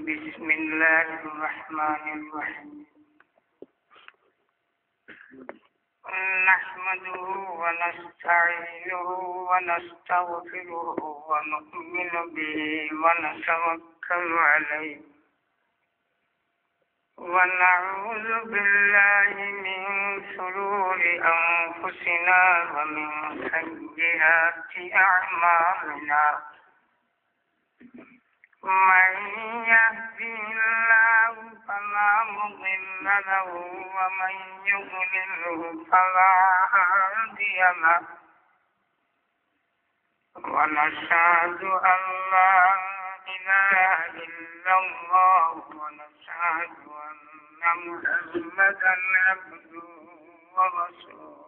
بسم الله الرحمن الرحيم نحمده ونستعينه ونستغفره ونؤمن به ونتوكل عليه ونعوذ بالله من شرور أنفسنا ومن سيئات أعمالنا من يهده الله فلا مضل له ومن يضلله فلا هادي له ونشهد أن لا إله إلا الله ونشهد أن محمدا عبده ورسوله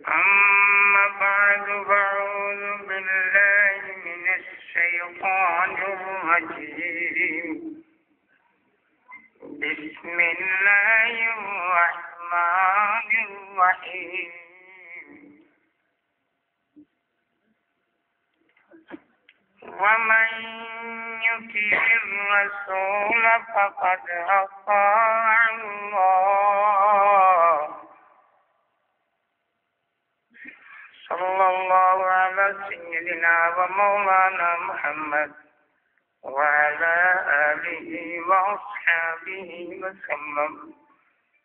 أما بعد فأعوذ بالله من الشيطان الرجيم بسم الله الرحمن الرحيم ومن يطع الرسول فقد أطاع الله صلى الله على سيدنا ومولانا محمد وعلى آله وأصحابه وسلم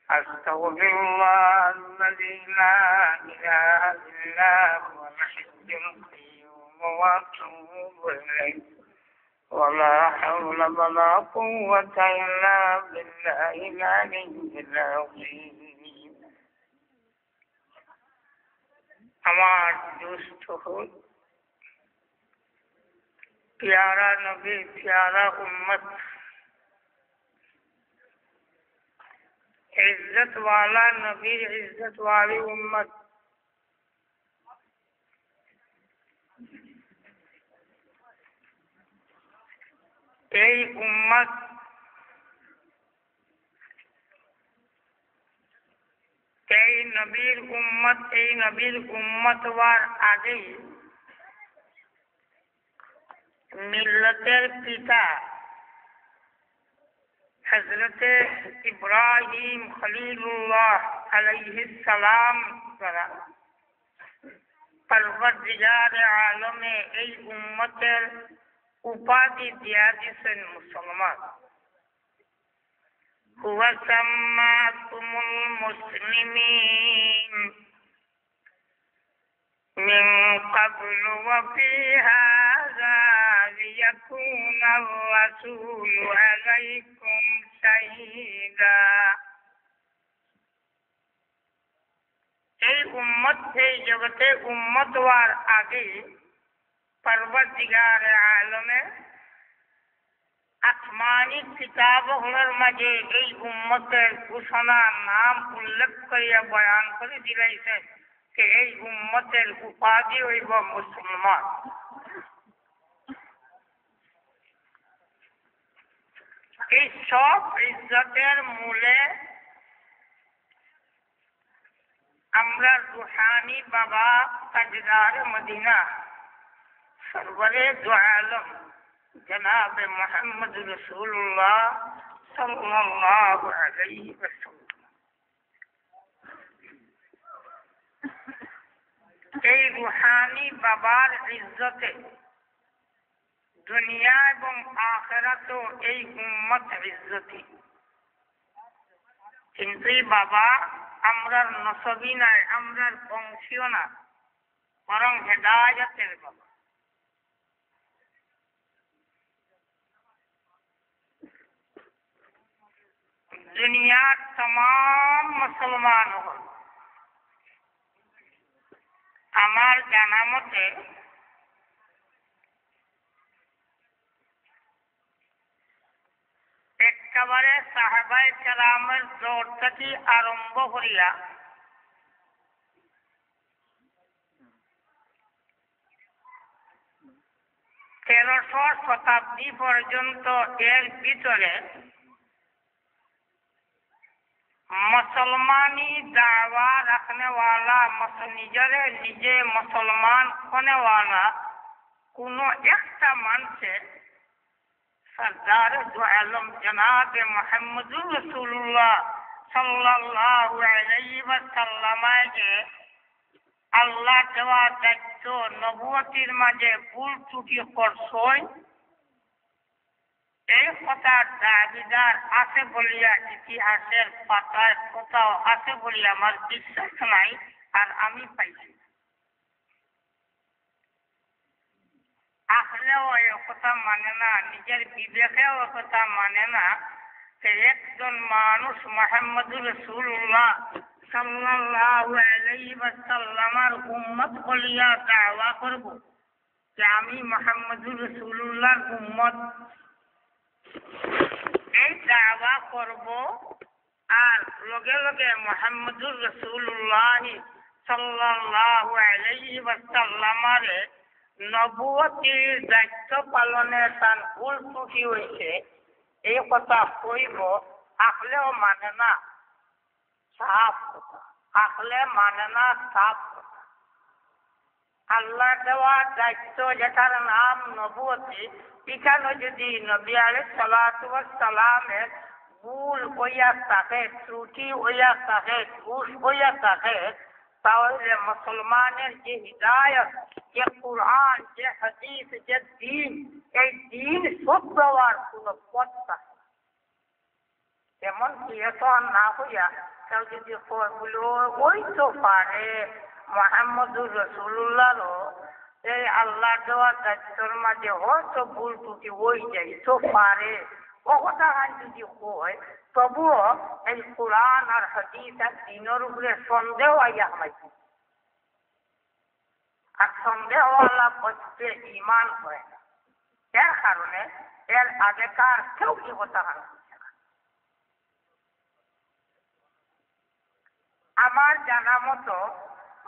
أستغفر الله الذي لا إله إلا هو الحي القيوم وأتوب إليه ولا حول ولا قوة إلا بالله العلي العظيم আমার দুস্থ হল प्यारा नबी प्यारा उम्मत इज्जत वाला नबी इज्जत वाली उम्मत এই উম্মত এই নবীর উম্মত হওয়ার আগেই মিল্লতের পিতা হযরতে ইব্রাহিম খলিলুল্লাহ আলাইহিস সালাম দ্বারা পরওয়ারদিগার আলমে এই উম্মতের উপাধি দিয়া দিয়েছেন মুসলমান হুয়া সাম্মাকুমুল মুসলিমিন من قبل وفي هذا ليكون الرسول عليكم شهيدا এই উম্মত এই জগতে উম্মত হওয়ার আগে পরওয়ারদিগার আলমে আসমানি কিতাবগুলোর মাঝে এই উম্মতের ঘোষণা নাম উল্লেখ করিয়া বয়ান করে দিলাইছেন যে এই উম্মতের উপাধি হইব মুসলমান এই সব ইজ্জতের মূলে আমরা রুহানি বাবা তাজদার মদিনা সরওয়ারে দু আলম জনাব মুহাম্মদ রাসূলুল্লাহ সাল্লাল্লাহু আলাইহি ওয়াসাল্লাম এই রুহানি বাবার ইজ্জতে দুনিয়া এবং আখিরাতেও এই উম্মত ইজ্জতি কিন্তু এই বাবা আমরার নসবী নাই আমরার বংশীয় না বরং হেদায়েতের বাবা দুনিয়ার तमाम মুসলমান হল আমার জানা মতে একেবারে সাহাবায়ে কেরামের দৌর থেকে আরম্ভ করিয়া 1300 শতাব্দী পর্যন্ত এর ভিতরে मुसलमानी दावा रखने वाला निजे मुसलमान होने वाला কোন একটা মানুষের সরদার দু আলম জনাবে মুহাম্মদুর রাসূলুল্লাহ সাল্লাল্লাহু আলাইহি ওয়াসাল্লামকে আল্লাহ দেওয়া দায়িত্ব নবুয়তির মাঝে ভুল ত্রুটি করছই, এই কথার দাবিদার আছে বলিয়া ইতিহাসের পাতায় কোথাও আছে বলিয়া আমার বিশ্বাস নাই, আর আমি পাইছি। আসলেও এই কথা মানে না, নিজের বিবেকেও কথা মানে না যে একজন মানুষ মুহাম্মদুর রাসূলুল্লাহ সাল্লাল্লাহু আলাইহি ওয়াসাল্লামের উম্মত বলিয়া দাওয়া করব যে আমি মুহাম্মদুর রাসূলুল্লাহর উম্মত। এই দাওয়া করব আর লগে লগে মুহাম্মদুর রাসূলুল্লাহ সাল্লাল্লাহু আলাইহি ওয়াসাল্লামের নবুয়তির দায়িত্ব পালনে তার ভুল ত্রুটি হয়েছে, এই কথা কইব। আসলেও মানে না, সাফ কথা। আসলে মানে না, সাফ কথা। আল্লাহ দেওয়া দায়িত্ব যেটার নাম নবুয়তি, এখানে যদি নবী আলাইহিস সালাতু ওয়াস সালামের ভুল হইয়া থাকে, ত্রুটি হইয়া থাকে, দোষ হইয়া থাকে, তাহলে মুসলমানের যে হিদায়ত, যে কুরআন, যে হাদিস, যে দিন, এই দিন শুদ্ধ হওয়ার কোন পথ থাকে না। এমনকি এত না হইয়া কেউ যদি বলো ওই তো পারে মুহাম্মদুর রাসূলুল্লাহরও এই আল্লাহ দেওয়া দায়িত্বের মাঝে হয়তো ভুল ত্রুটি হয়ে যায়, তো পারে, ও কথা যদি হয়, তবুও এই কোরআন আর হাদিস আর দিনের উপরে সন্দেহ আইয়া আমাকে, আর সন্দেহওয়ালা বসতে ইমান হয় না। এর কারণে এর আগেকার কেউ কি কথা হচ্ছে না। আমার জানা মতো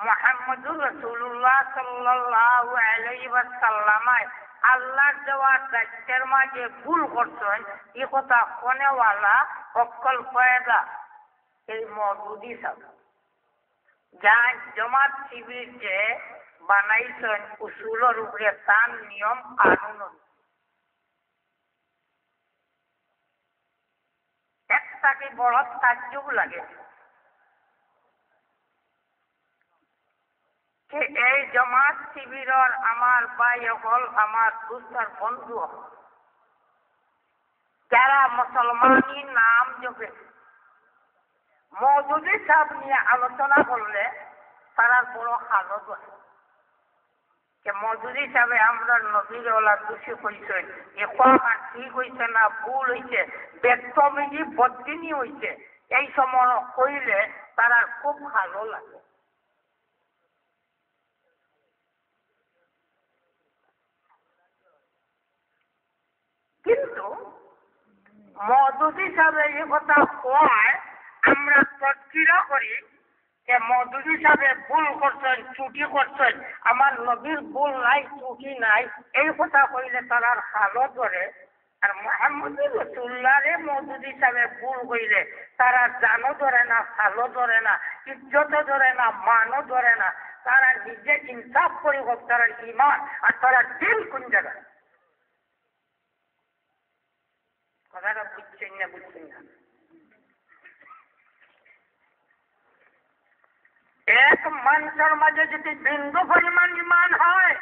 মুহাম্মদুর রাসূলুল্লাহ সাল্লাল্লাহু আলাইহি ওয়াসাল্লাম আল্লাহর দেওয়া দায়িত্বের মাঝে ভুল করছেন, এই কথা কোনেওয়ালা অক্কল ফয়দা এই মওদুদি সাহেব যা জামাত শিবির যে বানাইছেন উসুলের উপরে, তার নিয়ম কানুন একটাকে বড় তাজ্জুব লাগে যে এই জামাত শিবিরের আমার ভাই হল, আমার দুস্তার বন্ধু হল, যারা মুসলমানি নাম জপে মওদুদি সাহেব নিয়ে আলোচনা করলে তারা বড় হালত হয় যে মওদুদি সাহেব আমরা নবীর ওলা দোষী হয়েছেন, এ কথা ঠিক হয়েছে না ভুল হয়েছে, বেদমিজি বদিনী হয়েছে, এই সময় কইলে তারা খুব ভালো লাগে। কিন্তু মওদুদি সাহেব এই কথা কয় আমরা তদকিরা করি যে মওদুদি সাহেব ভুল করছেন, ত্রুটি করছেন, আমার নবীর ভুল নাই, ত্রুটি নাই, এই কথা কইলে তারা ভালো ধরে। আর মুহাম্মদুর রাসূলুল্লাহরে মওদুদি সাহেব ভুল কইলে তারা জানো ধরে না, ভালো ধরে না, ইজ্জতও ধরে না, মানও ধরে না। তারা নিজে ইনসাফ করে হোক, তারা ইমান আর তারা দিন কোন জায়গায়। কথাটা বুঝছেন না? বুঝছেন না? এক মানুষের মাঝে যদি বিন্দু পরিমাণ ইমান হয়,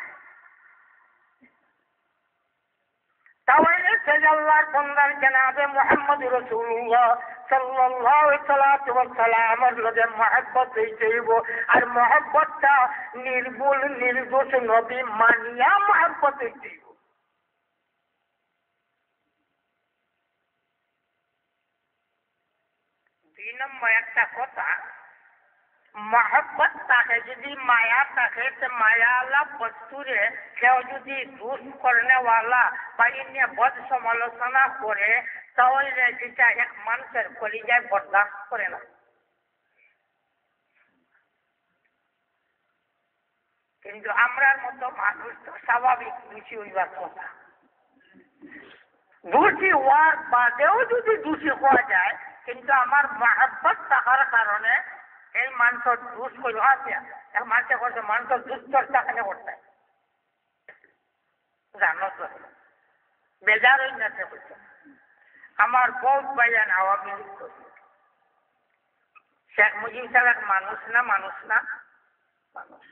তাহলে সে আল্লাহর বান্দার জনাবে মুহাম্মদুর রাসূলুল্লাহ সাল্লাল্লাহু আলাইহি ওয়াসাল্লামের লগে মহব্বত হইব। আর মহব্বতটা নির্ভুল নির্দোষ নবী মানিয়া মহব্বত হইব। 2 নম্বর একটা কথা, মহব্বত থাকে যদি মায়া থাকে, তো মায়াওয়ালা বস্তুরে কেউ যদি দুষ করেওয়ালা বা ইন্ডিয়া বদ সমালোচনা করে, তাহলে যেটা এক মানুষের কলিজায় বরদাস্ত করে না। কিন্তু আমরার মতো মানুষ তো স্বাভাবিক দোষী হইবার কথা। দোষী হওয়ার বাদেও যদি দোষী হওয়া যায়, কিন্তু আমার মহব্বত থাকার কারণে এই মানুষের দোষ কইল আছে, মানুষে করছে মানুষের দুশ্চর্চা কেন করতে। বেজার হয়ে যাচ্ছে বলছে আমার বহুত ভাইজান আওয়ামী লীগ করে। শেখ মুজিব সাহেব মানুষ না মানুষ না মানুষ।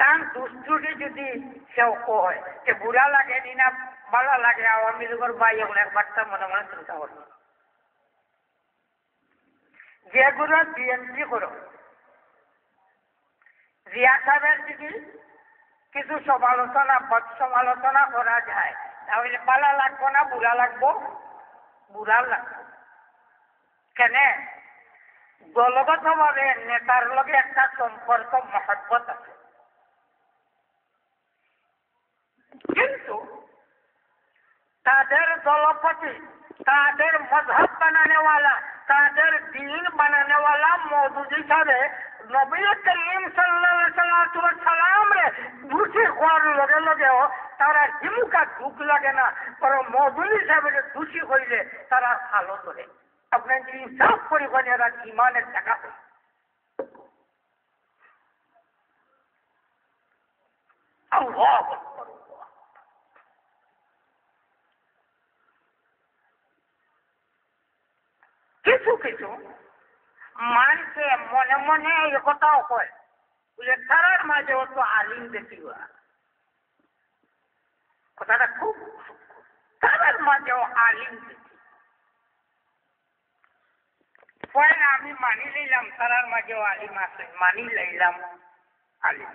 তার দুষ্টুটি যদি কেউ কয় যে বুড়া লাগে নি না ভালো লাগে আওয়ামী লীগের ভাই এগুলো একবারটা মনে মনে চিন্তা করবো। যেগুলো বিএনপি করো রিয়া সাহেবের যদি কিছু সমালোচনা সমালোচনা করা যায় তাহলে ভালো লাগবো না বুড়া লাগবো? বুড়া লাগবো। কেন? দলগতভাবে নেতার লগে একটা সম্পর্ক মহব্বত আছে, কিন্তু তাদের দলপতি তাদের মজহব বানানেওয়ালা তাদের দিন বানানেওয়ালা মওদুদি সাহেব নবী করিম সাল্লাল্লাহু আলাইহি সাল্লাম রে দুষি হওয়ার লগে লগেও তারা হিমুকা দুঃখ লাগে না, বরং মওদুদি সাহেবের দুষি হইলে তারা ভালো করে। আপনি যদি ইনসাফ করিবেন এরা ইমানের টাকা আল্লাহু আকবার। কিছু কিছু মানুষে মনে মনে এই কথাও কয় বলে তারার মাঝেও তো আলিম দেখি কথাটা খুব তারার মাঝেও আলিম দেখি কয় না। আমি মানি লইলাম তারার মাঝেও আলিম আছে, মানি লইলাম আলিম।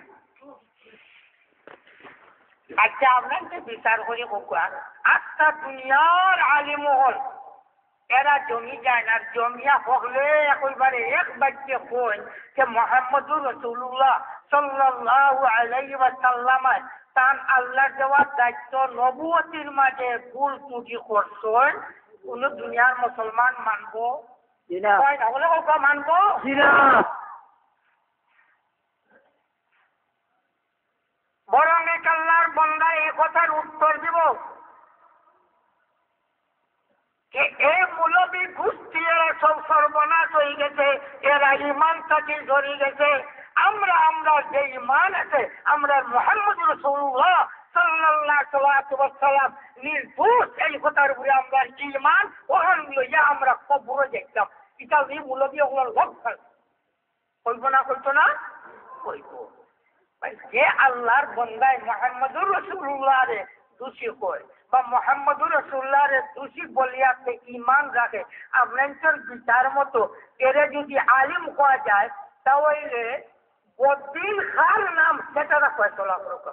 আচ্ছা আপনাকে বিচার করে কোকা আজটা দুনিয়ার আলিম হল এরা জমি যায় না, জমিয়া হলে একবারে এক বাক্যে কই যে মুহাম্মদুর রাসূলুল্লাহ সাল্লাল্লাহু আলাইহি ওয়াসাল্লাম তার আল্লাহর দেওয়া দায়িত্ব নবুয়তির মাঝে ভুল ত্রুটি করছেন কোন দুনিয়ার মুসলমান মানবো না? বলে ওকে মানবো না। বরং এক আল্লাহর বান্দা এই কথার উত্তর দিব এই মৌলবী গোষ্ঠী এরা সব সর্বনাশ হয়ে গেছে, এরা ইমান থেকে ধরে গেছে। আমরা যে ইমান আছে আমরা মুহাম্মদ রাসূলুল্লাহ সাল্লাল্লাহু আলাইহি ওয়াসাল্লাম নির্দোষ এই কথার উপরে আমরা ইমান ওখান লইয়া আমরা কবরে দেখলাম। এটা এই মৌলবী ওগুলোর লক্ষণ কইব না কইতো না কইব। যে আল্লাহর বান্দায় মুহাম্মদুর রাসূলুল্লাহ রে দোষী কয় বা মুহাম্মদুর রাসূলুল্লাহ রে দোষী বলিয়াতে ঈমান রাখে আপনার বিচার মতো এরে যদি আলিম হওয়া যায় তাহলে বদিন খার নাম সেটা ফয়সালা করো।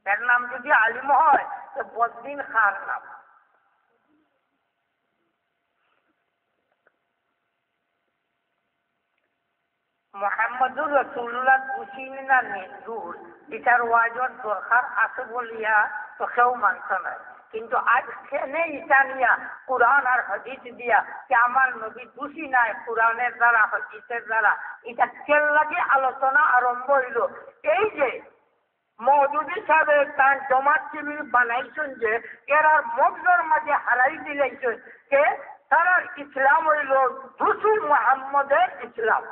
এর নাম যদি আলিম হয় তো বদিন খার নাম। মুহাম্মদুর রাসূলুল্লাহ দোষী না নির্দোষ এটার ওয়াজর দরকার আছে বলিয়া তো কেউ মানছে না, কিন্তু আজ সেনে ইটা নিয়া কোরআন আর হাদিস দিয়া যে আমার নবী দোষী নাই কোরআনের দ্বারা হাদিসের দ্বারা এটা কেন লাগে আলোচনা আরম্ভ হইল। এই যে মওদুদি সাহেব তার জমাত শিবির বানাইছেন যে এরা মগজর মাঝে হারাই দিলেছেন যে তারা ইসলাম হইল দোষী মুহাম্মদের ইসলাম।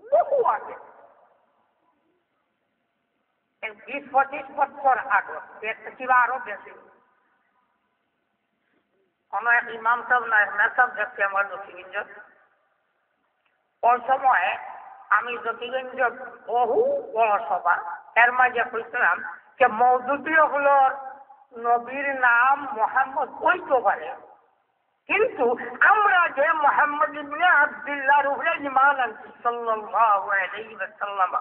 বহু আগে 20-25 বছর আগে কিংবা আরো বেশি কোন এক ইমাম সাহেব না মেসাব দেখছি আমার জ্যোতিগঞ্জ। ওই সময় আমি জ্যোতিগঞ্জ বহু বড় সভা এর মাঝে কইছিলাম যে মওদুদি হলো নবীর নাম মুহাম্মদ কইতে পারে, কিন্তু আমরা যে মুহাম্মদ ইবনে আব্দুল্লাহর উপরে ঈমান আনছি সাল্লাল্লাহু আলাইহি ওয়াসাল্লাম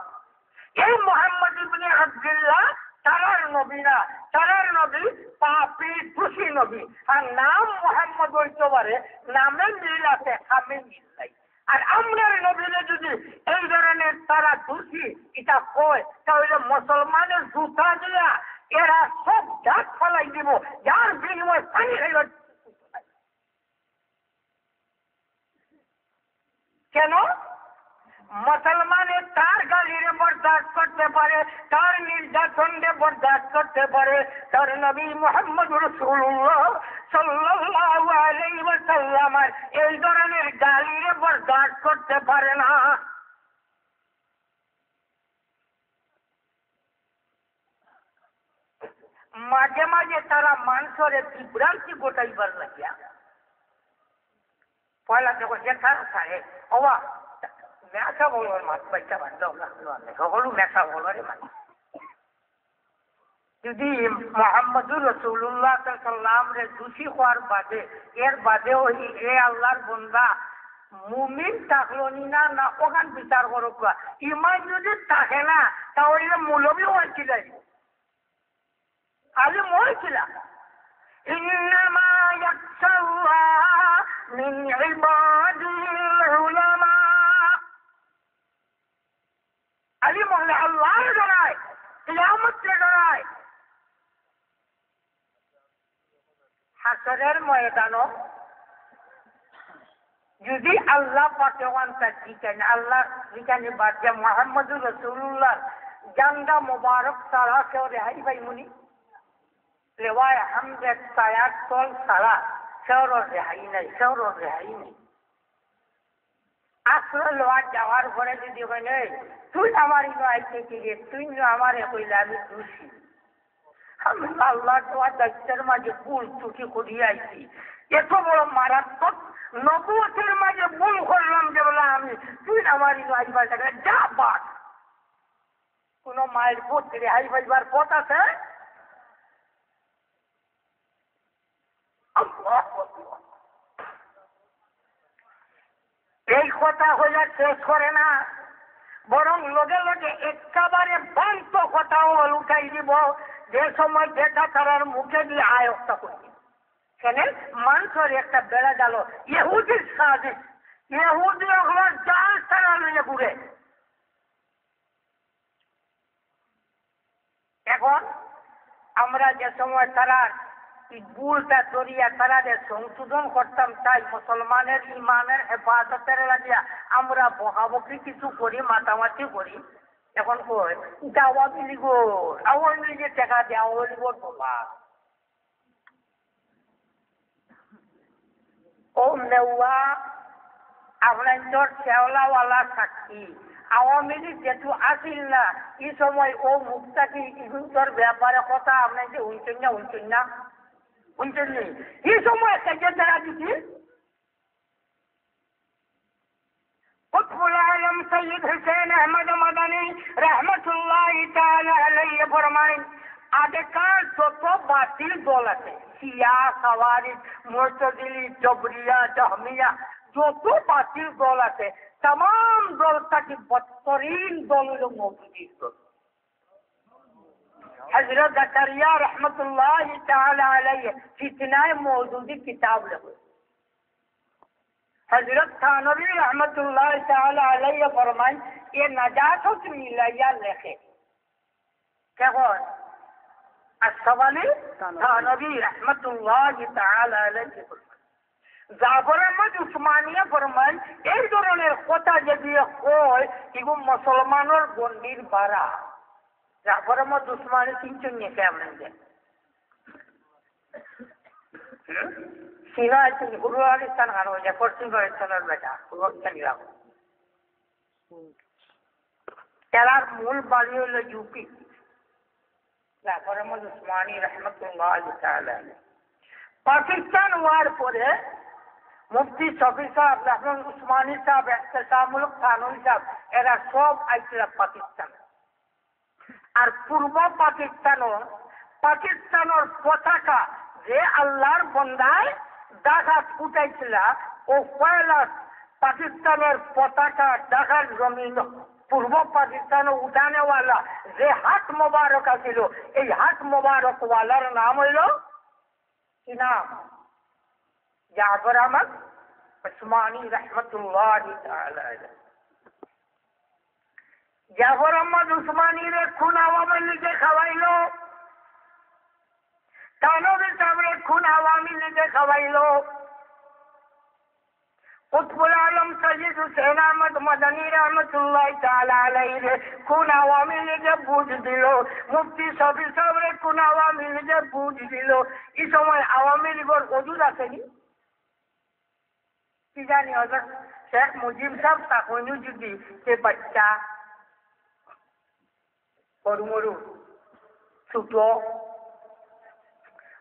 এই মুহাম্মদ ইবনে আব্দুল্লাহ তারার নবী না, তারার নবী পাপী দোষী নবী। আর নাম মুহাম্মদ হইতে পারে নামে মিল আছে আমি মিল নাই। আর আমরার নবীরে যদি এই ধরনের তারা দোষী এটা কয় তাহলে মুসলমানের জুতা দিয়া এরা সব জাত ফলাই দিব যার বিনিময়ে পানি খাইব। কেন? মুসলমানের তার গালিরে বরদাস্ত করতে পারে, তার নির্যাতনে বরদাস্ত করতে পারে, তার নবী মুহাম্মদ রাসূলুল্লাহ সাল্লাল্লাহু আলাইহি ওয়াসাল্লাম এই ধরনের গালিরে বরদাস্ত করতে পারে না। মাঝে মাঝে তারা মানুষের বিভ্রান্তি গোটাইবার লাগিয়া পয়লা যখন দেখা থাকে অবা মেসা বলবার মাছ পয়সা বান্ধব সকলো মেসা বলবারে মানে যদি মোহাম্মদুর রসুল্লাহ সাল্লাম রে দোষী হওয়ার বাদে এর বাদেও এ আল্লাহর বন্দা মুমিন থাকলো না না ওখান বিচার করো ইমান যদি থাকে না তাহলে মৌলবী হয়েছিল আলিম হয়েছিল ইন্নামা ইয়াখশাল্লাহ মিন ইবাদিল উলামা আলিম হলে আল্লাহর ডরায় কিয়ামতের ডরায় হাসরের ময়দানও যদি আল্লাহ পাকে ওয়ান্তার দিকেন আল্লাহ দিকেন বাদ যে মোহাম্মদুর রসুল্লাহ জান্দা মুবারক সারা কেউ রেহাই ভাই মুনি রেওয়ায় হামদের সায়াত তল সারা সেওর রেহাই নাই সেওর রেহাই নেই আসলে লোয়ার যাওয়ার পরে যদি হয় নেই তুই আমার ইনো আইতে কি রে তুই আমারে কইলে আমি দোষী আমি আল্লাহ তোমার দায়িত্বের মাঝে ভুল ত্রুটি করিয়ে আইছি এত বড় মারাত্মক নবুয়তের মাঝে ভুল করলাম যে বলে আমি তুই আমার ইনো আইবার টাকা যা বাদ কোন মায়ের পথ রেহাই পাইবার পথ আছে এই কথা হইয়া শেষ করে না বরং লগে লগে একেবারে বান্ত কথাও উঠাই দিব যে সময় যেটা তারার মুখে দিয়ে আয়ত্তা করবে সেখানে মানুষের একটা বেড়া গেল ইহুদির সাজিশ ইহুদি ওগুলো জাল তারা লইয়া ঘুরে এখন আমরা যে সময় তারার ভুলটা ধরিয়া তারাদের সংশোধন করতাম তাই মুসলমানের ইমানের হেফাজতের লাগিয়া আমরা বকাবকি কিছু করি মাতামাতি করি এখন কই আওয়ামী লীগের টাকা দিয়ে আওয়ামী লীগের বাবা ও নেওয়া আপনার শেওলাওয়ালা সাক্ষী আওয়ামী লীগ যেহেতু আসিল না এই সময় ও মুক্তাকি ইহুদর ব্যাপারে কথা আপনার যে উনছেন না এই সময় একটা তারা দিচ্ছি কুতুবুল আলম সৈয়দ হুসেন আহমদ মাদানী রহমতুল্লাহ তাআলা আলাইহি ফরমায় আগেকার যত বাতিল দল আছে শিয়া খাওয়ারিজ মুরতাজিলি জবরিয়া জাহমিয়া যত বাতিল দল আছে तमाम दल की बदतरीन दल मौजूदी दल हजरत जकरिया रहमतुल्लाह ताला अलैहि फितनाए मौजूदी किताब लिखी हजरत थानवी रहमतुल्लाह ताला अलैहि फरमाए ये नजात मिलाया लिखे क्या बोल असवाली थानवी रहमतुल्लाह ताला अलैहि জাফর আহমদ উসমানিয়া ফরমান এই ধরনের কথা যদি হয় এগুলো মুসলমানের গণ্ডির বাড়া জাফর আহমদ উসমানি চিনছেন নিয়ে কেমন সিনা গুরু আলিস্তান খান হয়ে যায় পশ্চিম পাকিস্তানের বেটা এরার মূল বাড়ি হলো ইউপি জাফর আহমদ উসমানি রহমতুল্লাহ পাকিস্তান হওয়ার পরে মুফতি শফি সাহেব রহমান উসমানী সাহেব এহতেসামুল থানভী সাহেব এরা সব আইছিল পাকিস্তান আর পূর্ব পাকিস্তানের পতাকা যে আল্লাহর বন্দায় ঢাকা উঠাইছিল ও পয়লা পাকিস্তানের পতাকা ঢাকার জমিন পূর্ব পাকিস্তানে উঠানেওয়ালা যে হাত মোবারক আছিল এই হাত মোবারক ওয়ালার নাম হইল কি নাম জাফর আহমদ উসমানী রহমতুল্লাহ তাআলা জাফর আহমদ উসমানী রে খুন আওয়ামী লীগে খাওয়াইলো থানভী সাহেবের খুন আওয়ামী লীগে খাওয়াইলো কুতুবুল আলম সৈয়দ হুসেন আহমদ মাদানী রহমতুল্লাহ তাআলা আলাইহি খুন আওয়ামী লীগে বুঝ দিল মুফতি শফি সাহেবের খুন আওয়ামী লীগে বুঝ দিল এই সময় আওয়ামী লীগের ওজুদ আসেনি কি জানি হজরত শেখ মুজিব সাহেব তখনও যদি সে বাচ্চা সরু মরু ছোট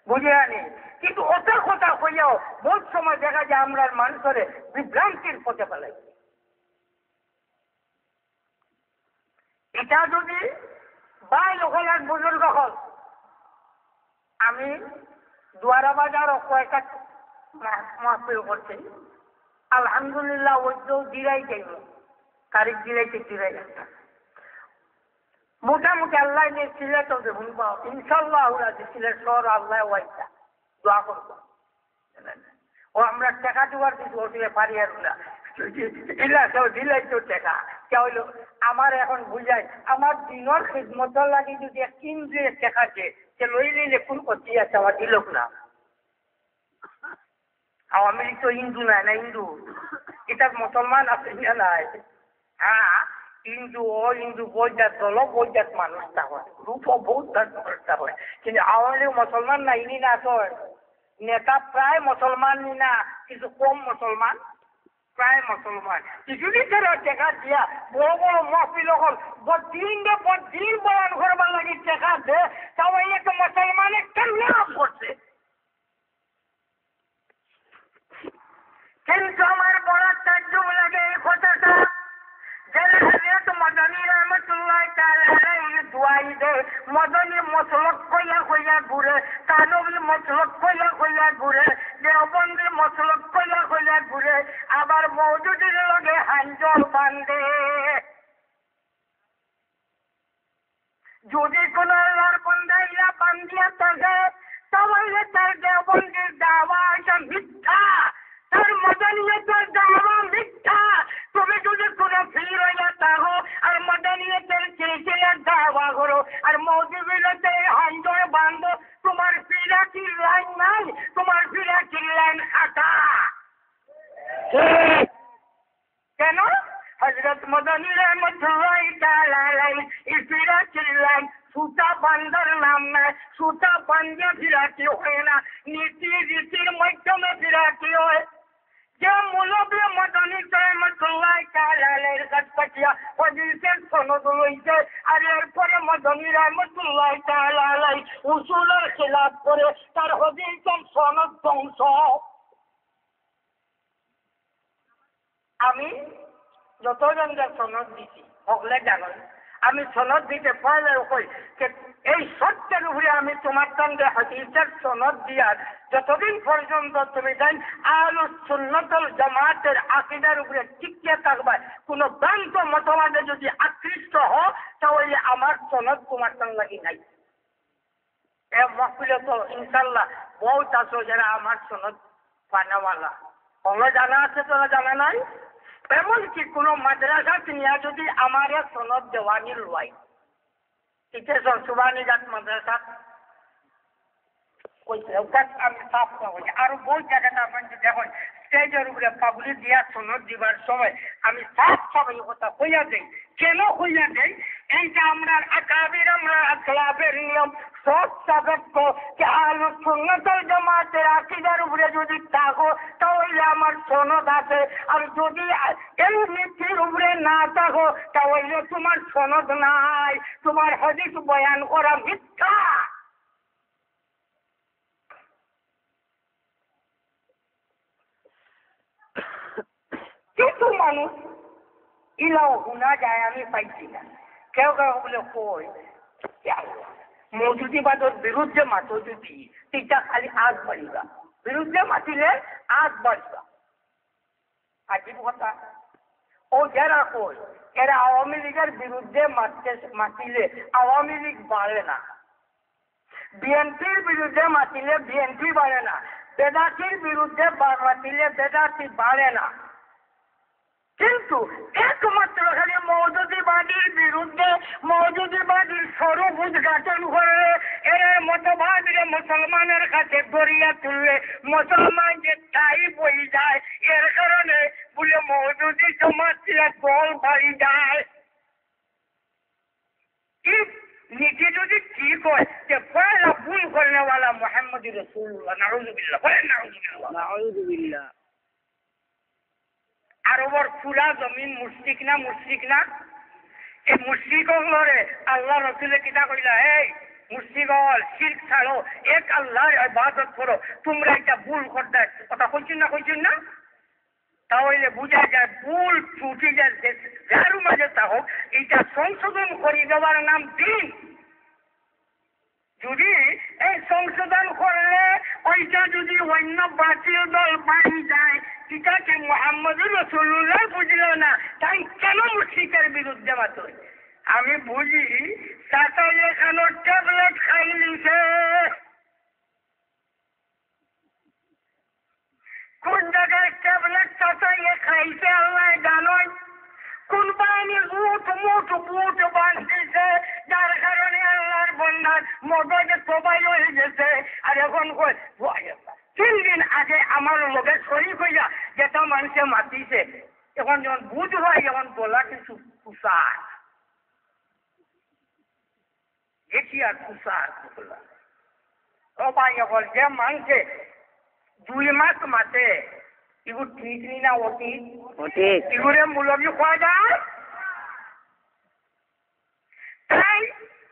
বুঝে আনি। কিন্তু ওটা কথা হইয়াও বহুত সময় দেখা যায় আমরা মানুষের বিভ্রান্তির পথে ফেলাই। এটা যদি বাইল হলেন বুজুর্গ হল, আমি দুয়ারা বাজার কয়েকটা মাহফিল করছি, আলহামদুলিল্লাহ ওইটাও দিরাই যাইব, তারিখ দিরাইতে দিরাই একটা মোটামুটি আল্লাহ নিয়ে সিলেটও দেখুন পাও ইনশাল্লাহ সিলেট শহর আল্লাহ ওয়াইটা দোয়া করবো। ও আমরা টাকা দেওয়ার কিছু ওটিয়ে পারি আর না ইলা কেউ দিলাই তো টাকা কেউ হইলো আমার এখন বুঝাই আমার দিনের খিদমত লাগি যদি কিনলে টাকা সে লই নিলে কোন করছি আছে আমার দিলক না। আওয়ামী লীগ তো হিন্দু নাই না হিন্দু, এটা মুসলমান আছে না নাই? হ্যাঁ হিন্দু ও হিন্দু বৈজাত দল বৈজাত মানুষটা হয়, রূপ বহুত মানুষটা হয়, কিন্তু আওয়ামী লীগ মুসলমান না ইনি না হয় নেতা প্রায় মুসলমান নি না, কিন্তু কম মুসলমান, প্রায় মুসলমান। কিছুদিন ধরে টেকা দিয়া বড় বড় মহফিল হল দিন বয়ান করবার লাগে টেকা দে, তাও এই একটা মুসলমান একটা লাভ করছে। কিন্তু আমার বড় তাজ্জুব লাগে এই কথাটা, যারা হযরত মদনী রহমাতুল্লাহ তাআলা আলাইহি দুআই দে মদনী মসলক কইয়া ঘুরে, কানবী মসলক কইয়া ঘুরে, দেওবন্দি মসলক কইয়া ঘুরে, আবার মওদুদির লগে হাঞ্জল বান্ধে। যদি কোন আল্লাহর বান্দা ইলা বান্দিয়া থাকে তাহলে তার দেওবন্দির দাওয়া মিথ্যা, তার মদনীয়তের দাওয়া মিথ্যা। তুমি যদি কোন ফির হইয়া থাকো আর মদনীয়তের সিলসিলার দাওয়া করো আর মওদুদিতে হাঞ্জল বান্ধো, তোমার ফিরাকির লাইন নাই, তোমার ফিরাকির লাইন খাটা। কেন? হযরত মদনী রহমাতুল্লাহ তাআলা আলাইহি ফিরাকির লাইন সুতা বান্ধার নাম নাই, সুতা বান্ধে ফিরাকি হয় না, নীতি রীতির মাধ্যমে ফিরাকি হয়। যে মুলবি মদনী রহমাতুল্লাহ তাআলা আলাইহির কাছ থেকে হাদিসের সনদ লইছে আর এরপরে মদনী রহমাতুল্লাহ তাআলা আলাইহি উসুলের খিলাফ করে তার হাদিসের সনদ ধ্বংস। আমি যতজনকে সনদ দিছি সকলে জানেন, আমি সনদ দিতে পারলে কই এই সত্যের উপরে আমি তোমার সঙ্গে হাদিসের সনদ দিয়ার যতদিন পর্যন্ত তুমি জান আহলুস সুন্নাতুল জামাতের আকীদার উপরে টিকে থাকবে, কোন ভ্রান্ত মতবাদে যদি আকৃষ্ট হও তাহলে আমার সনদ তোমার সঙ্গে লাগি নাই। এ মাহফিলে তো ইনশাআল্লাহ বহুত আছো যারা আমার সনদ পানাওয়ালা, ওগুলো জানা আছে তোরা জানা নাই। এমনকি কোন মাদ্রাসা নিয়ে যদি আমার সনদ দেওয়ানি লয়, ইতিহাস সুবানীজাত মাদ্রাসা আমি সাফ করি, আরো বহু জায়গাটা আপনার দেখুন স্টেজের উপরে পাবলিক দিয়া সনদ দিবার সময় আমি সাফ সবাই কথা হইয়া দেই। কেন হইয়া দেই? এইটা আমরা আকাবির আমরা ক্লাবের নিয়ম সব সাবেক আহলুস সুন্নাতুল জামাতের আকীদার উপরে যদি থাকো তাহলে আমার সনদ আছে, আর যদি এই নীতির উপরে না থাকো তাহলে তোমার সনদ নাই, তোমার হাদিস বয়ান করা মিথ্যা। কিছু মানুষ ইলাও শোনা যায় আমি পাইছি না, কেউ কেউ বলে কই মৌজুদিবাদের বিরুদ্ধে মাতো যদি সেটা খালি আগ বাড়িবা, বিরুদ্ধে মাতিলে আগ বাড়িবা। আজিব কথা। ও যারা কই এরা আওয়ামী লীগের বিরুদ্ধে মাতিলে আওয়ামী লীগ বাড়ে না, বিএনপির বিরুদ্ধে মাতিলে বিএনপি বাড়ে না, বেদাতির বিরুদ্ধে মাতিলে বেদাতি বাড়ে না। কিন্তু একমাত্র খালি মওদুদিবাদীর বিরুদ্ধে মওদুদিবাদীর স্বরূপ উদ্ঘাটন করে এর মতবাদীরা মুসলমানের কাছে গড়িয়া তুললে মুসলমান যে তাই বই যায়, এর কারণে বলে মওদুদি সমাজরা দল বাড়ি যায়। নীতি যদি ঠিক হয় যে পয়লা ভুল করনেওয়ালা মোহাম্মদ রাসূলুল্লাহ, নাউযুবিল্লাহ, বলেন নাউযুবিল্লাহ। আরবর পুরা জমিন মুশরিক না, মুশরিক না? এই মুশরিক হলরে আল্লাহ রসুলে কিতা কইলা, এই মুর্শিগল শিরক ছাড়ো, এক আল্লাহর ইবাদত করো, তোমরা এটা ভুল করতে কথা কইছেন না? তাহলে বুঝা যায় ভুল ত্রুটি যার মাঝে থাকো এটা সংশোধন করে দেওয়ার নাম দিন। যদি এই সংশোধন করলে ওইটা যদি অন্য বাতিল দল পাই যায়, এটাকে মুহাম্মদুর রাসূলুল্লাহ বুঝল না, তাই কেন মুশরিকের বিরুদ্ধে মাতই? আমি বুঝি চাচা এখানে ট্যাবলেট খাই নিছে। কোন জায়গায় ট্যাবলেট চাচা খাইছে আল্লাহ জানোই। কোন বাহিনীর বুট বাঁধতেছে, যার কারণে আল্লাহর বন্ধার মগজে সবাই হয়ে গেছে। আর এখন 3 দিন আগে আমার লোকের শরীর হইয়া যেটা মানুষে মাতিছে, এখন যখন বুঝ হয় এখন বলা কিছু কুসার দেখি আর কুসার সবাই এখন যে মানুষে 2 মাস মাতে এগুলো ঠিক নি না অতীত এগুলো মূলবি খাওয়া যায়। তাই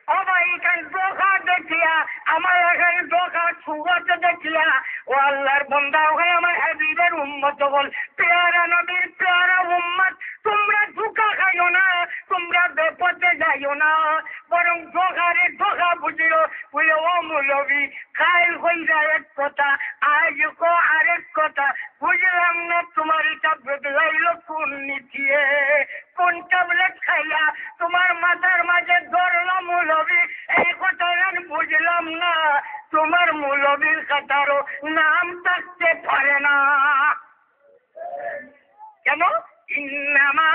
সবাই এখানে দোকান দেখিয়া আমার এখানে দোকান সুগত দেখিয়া ও আল্লাহর বন্দা ওখানে আমার হাবিবের উম্মত বল পেয়ারা নবীর পেয়ারা উম্মত, তোমরা ধোঁকা খাইও না, তোমরা বেপথে যাইও না, বরং ধোঁকারে ধোঁকা বুঝিও। বলে ও মৌলবী কাল হইয়া এক কথা, আজ কো আরেক কথা, বুঝলাম না তোমার এটা বদলাইল কোন নীতিয়ে, কোন ট্যাবলেট খাইয়া তোমার মাথার মাঝে ধরল মৌলবী, এই কথাটা বুঝলাম না। তোমার মৌলবীর কথারও নাম থাকতে পারে না। কেন? ইন্নামা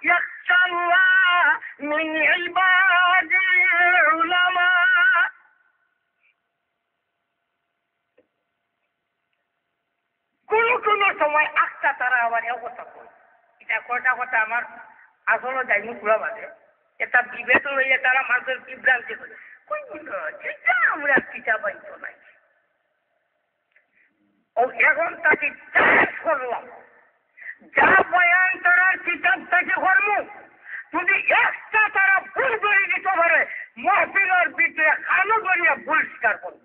ইয়াখশাল্লাহ মিন ইবাদিল উলামা। কোন সময় একটা তারা আবার অবস্থা করে এটা কটা কথা আমার আসলে যাইনি পুরা বাজে, এটা বিভেদ লইয়া তারা মানুষের বিভ্রান্তি করে আমরা পিঠা পাইত নাই। ও এখন তাকে চাষ করলাম, যা বয়ান তারার কিতাব থেকে কর্ম যদি একটা তারা ভুল করে দিতে পারে, মহফিলের ভিতরে আলো করিয়া পরিষ্কার করব।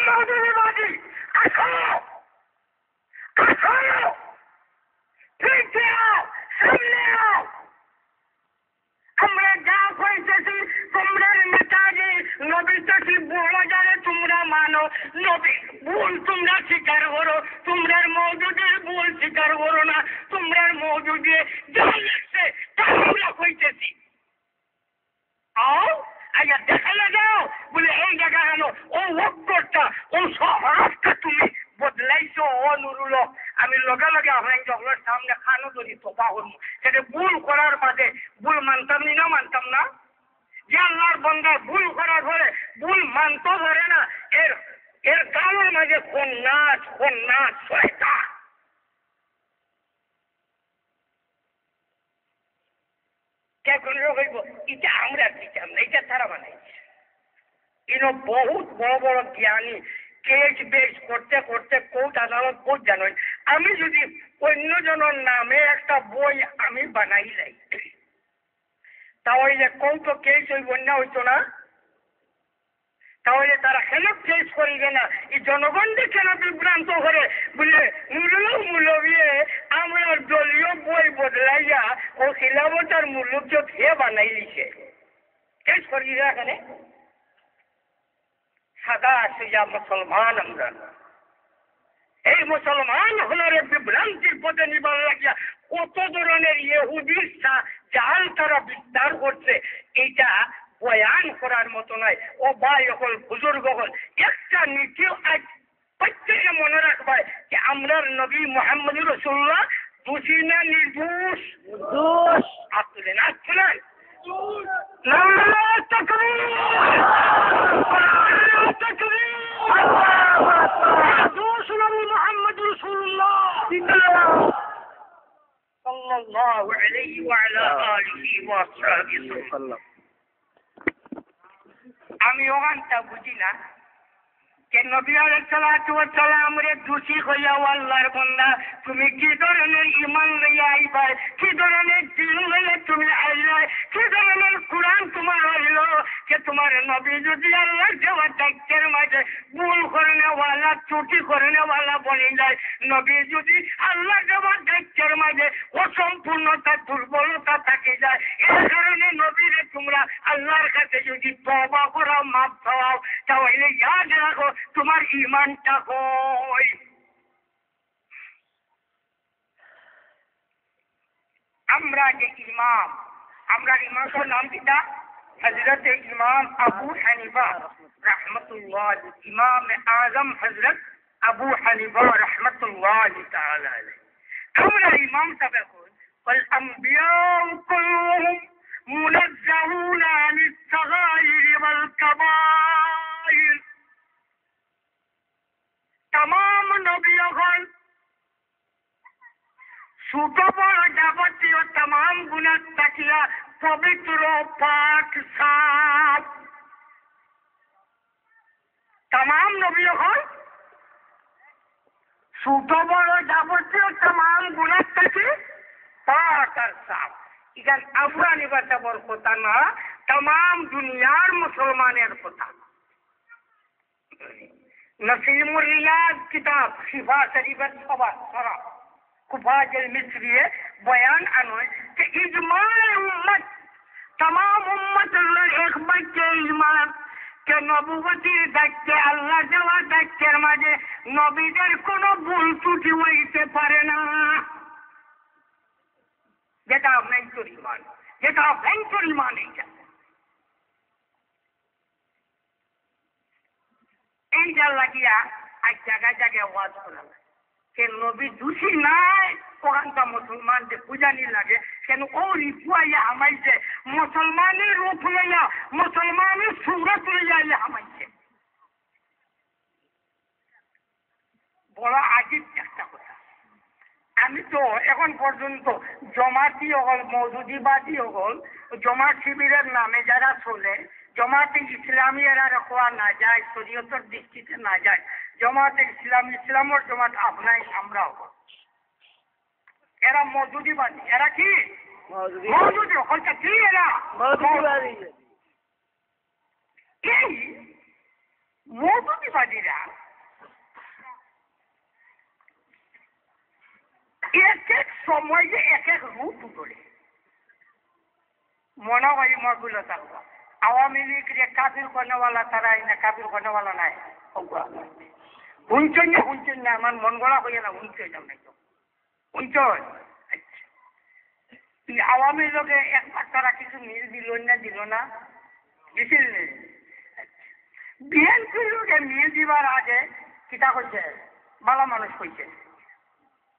মহদুরিবাদী আসো ফিরতে আও, সামনে আও। আমরা যা কইতেছি তোমরা নেতাজি নবী তাকি বুঝারে তোমরা মানো, নবী ভুল তোমরা স্বীকার করো, তোমরার মওজুদের ভুল স্বীকার করো না, তোমরার মওজুদে যা লাগছে তা আমরা কইতেছি। আও আইয়া দেখালে যাও বলে এই জায়গা আনো, ও অক্ষরটা ও হরফটা তুমি বদলাইছো, ও নুরুল আমি লগে লগে আপনার জগলের সামনে খানো যদি তোপা করবো, সেটা ভুল করার বাদে ভুল মানতাম না মানতাম না। যে আল্লাহর বন্দা ভুল করার পরে ভুল মানতে পারে না, এর গালের মাঝে খন্নাস শয়তান। কে কোন হইব এটা আমরা দিতাম না, এটা তারা বানাইছে। ইনো বহুত বড় বড় জ্ঞানী কেস বেস করতে করতে কোর্ট আদালত কোর্ট জানেন। আমি যদি অন্যজনের নামে একটা বই আমি বানাই যাই, তাহলে কৌত কেস হইব না, হইতো না? তাহলে তারা কেন কেস করিবে না? এই জনগণকে কেন বিভ্রান্ত করে বলে মূলবিয়ে আমরা দলীয় বই বদলাইয়া ও খিলাফতার মূল্য হে বানাই লিখে কেস করিবে এখানে? সাদা আসিয়া মুসলমান আমরা, এই মুসলমান হলার বিভ্রান্তির পথে নিবার লাগিয়া কত ধরনের ইহুদির জাল তারা বিস্তার করছে, এইটা বয়ান করার মতো নয়। ও ভাই হল বুজুর্গ হল একটা নীতি আজ প্রত্যেকে মনে রাখবে যে আমরা নবী মুহাম্মদুর রাসূলুল্লাহ দোষী না নির্দোষ? আসলেন আসলেন আমি ওখানটা বুঝি না যে নবী আলাইহিস সালাতু ওয়াস সালাম রে দোষী হইয়া আল্লাহর বান্দা তুমি কি ধরনের ঈমান লইয়া আইবা, কি ধরনের দিন লইয়া তুমি আইলা, কি ধরনের কুরআন তোমার হইল, কি कि तुम्हारे नबी যদি আল্লাহ দেওয়া দায়িত্বের মাঝে ভুল করনে वाला ত্রুটি করনে वाला বলে যায় নবী যদি আল্লাহ দেওয়া দায়িত্বের মাঝে অসম্পূর্ণতা দুর্বলতা থাকে যায় এই কারণে নবীরে তোমরা আল্লাহর কাছে যদি তওবা করো মাফ চাও তাহলে ইয়াদ রাখো তোমার ঈমানটা কই আমরা যে ইমাম আমরা ইমামের নাম কিটা हजरत इमाम अबू हनीफा रहमतुल्लाह इमाम आजम हजरत अबू हनीफा रहमतुल्लाह ताला अलैह हमरा इमाम सब والأنبياء كلهم منزهون عن الصغائر والكبائر तमाम नबियों ছোট বড় যাবতীয় तमाम গুনাহ তাকিয়া পবিত্র পাক সাফ तमाम নবিয়গণ ছোট বড় যাবতীয় तमाम গুনাহ থেকে পাক আর সাফ ইগান আফগানি বাতাবর কথা না तमाम দুনিয়ার মুসলমানের কথা নসিমুল রিয়াদ কিতাব শিফা শরীফের সরা कुफाज मिस्री बयान anoy कि इजमा उम्मत तमाम उम्मत एक बच्चे ईमान के नबुवती दायित्বে আল্লাহ দেওয়া দায়িত্বের মাঝে নবীদের কোনো ভুল ত্রুটি হইতে পারে না যেটা ভেঙ্কর ঈমান এই যা লাগিয়া আজ জায়গায় জায়গায় ওয়াজ করা के नबी दूसरी नाय कोहंता मुसलमान जे पूजानी लगे केन ओ रिपुआ या हमाई से मुसलमानी रूप लिया मुसलमानी सूरत लिया ये हमाई से बड़ा आजीब একটা কথা আমি তো এখন পর্যন্ত জমাতি হল মওদুদিবাদী হল জমাত শিবিরের নামে যারা চলে জমাতে ইসলামী এরা রাখা না যায় শরীয়তের দৃষ্টিতে না যায় জমাতে ইসলামের জমাত আপনাই আমরাও এরা মওদুদিবাদী এরা কি মওদুদি হলটা কি এরা মওদুদিবাদী এই মওদুদিবাদীরা एक एक समय যে এক এক রূপ ধরে মনে হয় মগুলো থাকবো আওয়ামী লীগ রে কাফির করনে वाला তারাই না কাফির করনে वाला নাই হুনছেন না আমার মন গড়া হয়ে না হুনছে যাও না হুনছন আওয়ামী লোকে একবার তারা কিছু মিল দিল না দিছিল বিএনপি লোকে মিল দিবার আগে কিতা হচ্ছে ভালো মানুষ হয়েছে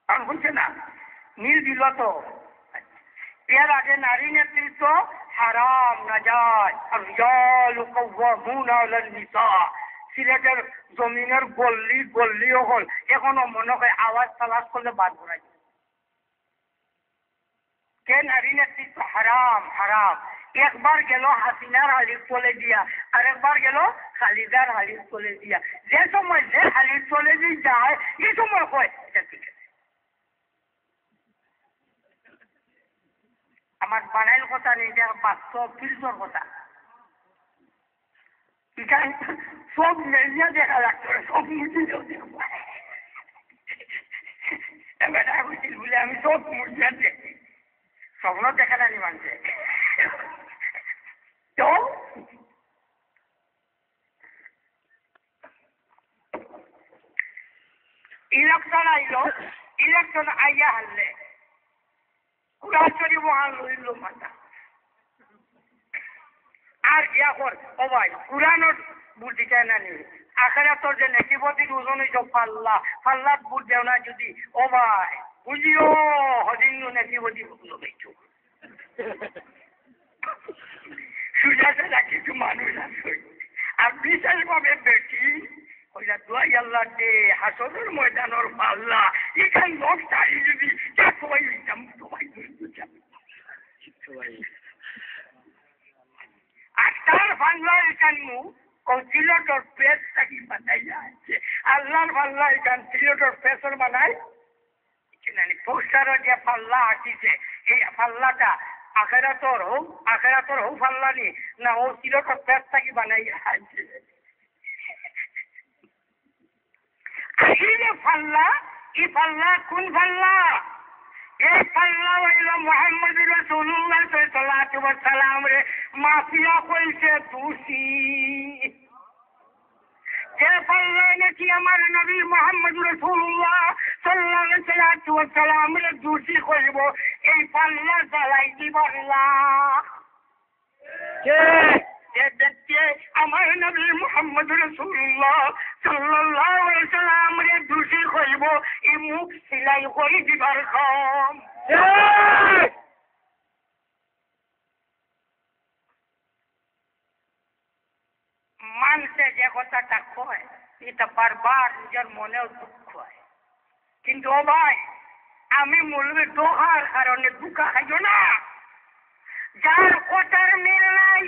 আর হচ্ছে না মিল দিল তো এর আগে নারী নেতৃত্ব হারাম নাজায়েজ আর রিজালু কাওয়ামুনা আলান নিসা সিলেটের জমিনের গল্লি হল এখনো মনে হয় আওয়াজ তালাশ করলে বাদ পড়াই কে নারী নেতৃত্ব হারাম একবার গেল হাসিনার হালির চলে দিয়া আর একবার গেল খালিদার হালির চলে দিয়া যে সময় যে হালির চলে দিয়ে যায় এই সময় হয় এটা ঠিক আছে আমার বানাইল কথা নেই যে বাস্তব ফিল্ডর কথা সব মেলিয়া দেখা লাগতো সব মুজিলেও দেখবো এবার বলে আমি সব মুজিয়া দেখি স্বপ্ন দেখা জানি মানছে তো ইলেকশন আইয়া হারলে কুরআন শরীফ মহান লইল মাথা আর ইয়া কর ও ভাই কুরআনের বুঝ দিতে না নি আখিরাতর যে নেকিবতী ওজন হইছ পাল্লাত বুঝ দেও না যদি ও ভাই বুঝিও হদিন নেকিবতী বুঝলো বেচো সুজাতে কিছু মানুষ আছে আর বিশেষভাবে বেশি ওইটা দোয়াই আল্লাহ দে হাসরের ময়দানের পাল্লা এখান লোক চাই যদি সবাই হইতাম সবাই আর তার পাল্লা এখান সিলেটর পেস থাকি বানাই যাচ্ছে আল্লাহর পাল্লা এখান সিলেটর পেসর বানায় পোস্টারের যে পাল্লা আসিছে এই পাল্লাটা আখেরাতর হৌ ফাল্লানি না ও চিরটা পেট থাকি বানাই আছে আহিলে ফাল্লা ই ফাল্লা কোন ফাল্লা এই ফাল্লা হইল মুহাম্মদ রাসূলুল্লাহ সাল্লাল্লাহু আলাইহি ওয়াসাল্লাম রে মাফিয়া কইছে তুসি যে পাল্লায় নাকি আমার নবী মুহাম্মদ রাসূলুল্লাহ সাল্লাল্লাহু আলাইহি ওয়াসাল্লাম রে দোষী কইব এই পাল্লা জ্বালাই দিবার না যে ব্যক্তি আমার নবী মুহাম্মদ রাসূলুল্লাহ সাল্লাল্লাহু আলাইহি ওয়াসাল্লাম রে দোষী কইব এই মুখ সিলাই করে দিবার কম মানুষে যে কথাটা কয় এটা বারবার নিজের মনেও দুঃখ হয় কিন্তু ও ভাই আমি মূলবে দোহার কারণে দুঃখা খাইও না যার কথার মিল নাই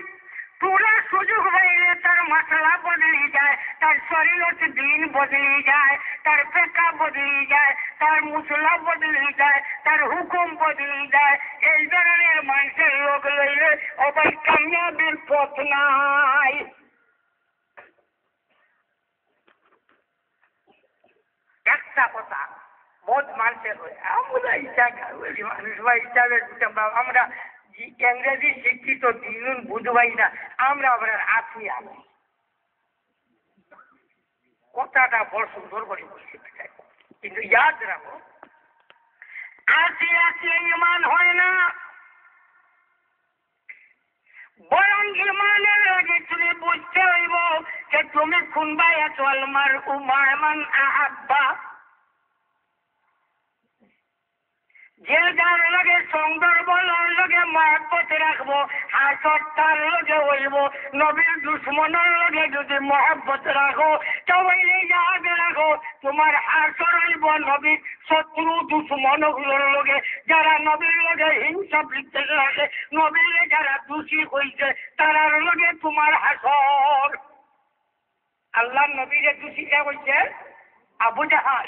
পুরো সুযোগ হইলে তার মশলা বদলি যায় তার শরীরত দিন বদলি যায় তার পেকা বদলি যায় তার মশলা বদলি যায় তার হুকুম বদলি যায় এই ধরনের মানুষের লোক লইলে ও ভাই কামিয়াবির পথ নাই একটা কথা বহুত মানুষের হয় আমরা আমরা ইংরেজি শিক্ষিত দিন বুঝবাই না আমরা আবার আছি আমি কথাটা বড় সুন্দর করে বলছি কিন্তু ইয়াদ রাখো আছি আছি ইমান হয় না বরং ইমানের আগে তুমি বুঝতে হইব যে তুমি খুনবাই আছো আলমার উমায়মান আহাব্বা যে যার লগে সন্দর্ভ লগে মহব্বত রাখবো হাসর তার লগে হইব নবীর দুশ্মনের লগে যদি মহব্বত রাখো তাহলে আগে রাখো তোমার হাসর হইব নবীর শত্রু দুশ্মনগুলোর লগে যারা নবীর লগে হিংসা বিদ্বেষ রাখে নবীরে যারা দোষী হইছে তারার লগে তোমার হাসর আল্লাহ নবীরে দোষীটা হইছে আবু জাহাল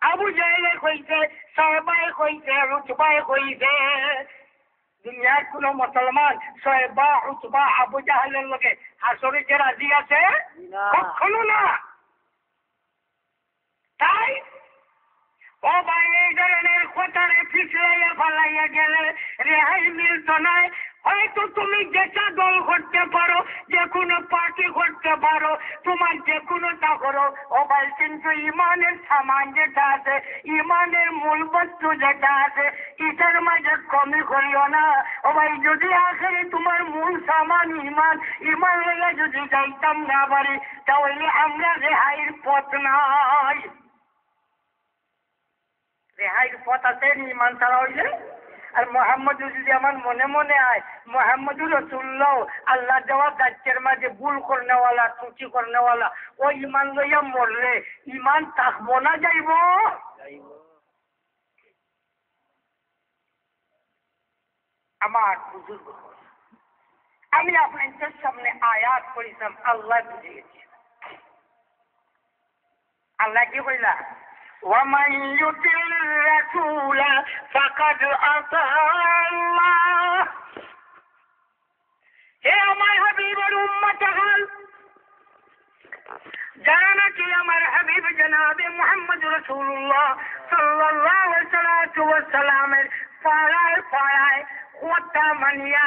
আবু জাহেলে কইছে সাহবায়ে কইছে রুতবায়ে কইছে দুনিয়ার কোন মুসলমান সাহবা উতবা আবু জাহেলের লগে হাসরে যে রাজি আছে কখনো না তাই ও ভাই এই ধরনের কথারে পিছলাইয়া ফালাইয়া গেলে রেহাই মিলত নাই হয়তো তুমি যেটা দল করতে পারো যে কোনো পার্টি করতে পারো তোমার যে কোনোটা করো ও ভাই কিন্তু ইমানের সামান যেটা আছে ইমানের মূল বস্তু যেটা আছে এটার মাঝে কমি করিও না ও ভাই যদি আখেরে তোমার মূল সামান ইমান লেগে যদি যাইতাম না পারি তাহলে আমরা রেহাইয়ের পথ নাই রেহাইয়ের পথ আছে ইমান ছাড়া হইলে আর মোহাম্মদ যদি আমার মনে মনে আয় মোহাম্মদুর রাসূলুল্লাহ আল্লাহ দেওয়া দায়িত্বের মাঝে ভুল করনেওয়ালা ত্রুটি করনেওয়ালা ও ইমান লইয়া মরলে ইমান থাকবো না যাইব আমার বুজুর্গ আমি আপনাদের সামনে আয়াত করেছিলাম আল্লাহ বুঝিয়েছি আল্লাহ কি কইলা ومن يطع الرسول فقد أطاع الله হে আমার হাবিবের উম্মতগণ যারা নাকি আমার হাবিব জনাবে মুহাম্মদ রাসূলুল্লাহ সাল্লাল্লাহু আলাইহি ওয়াসাল্লামের পাড়ায় পাড়ায় কথা মানিয়া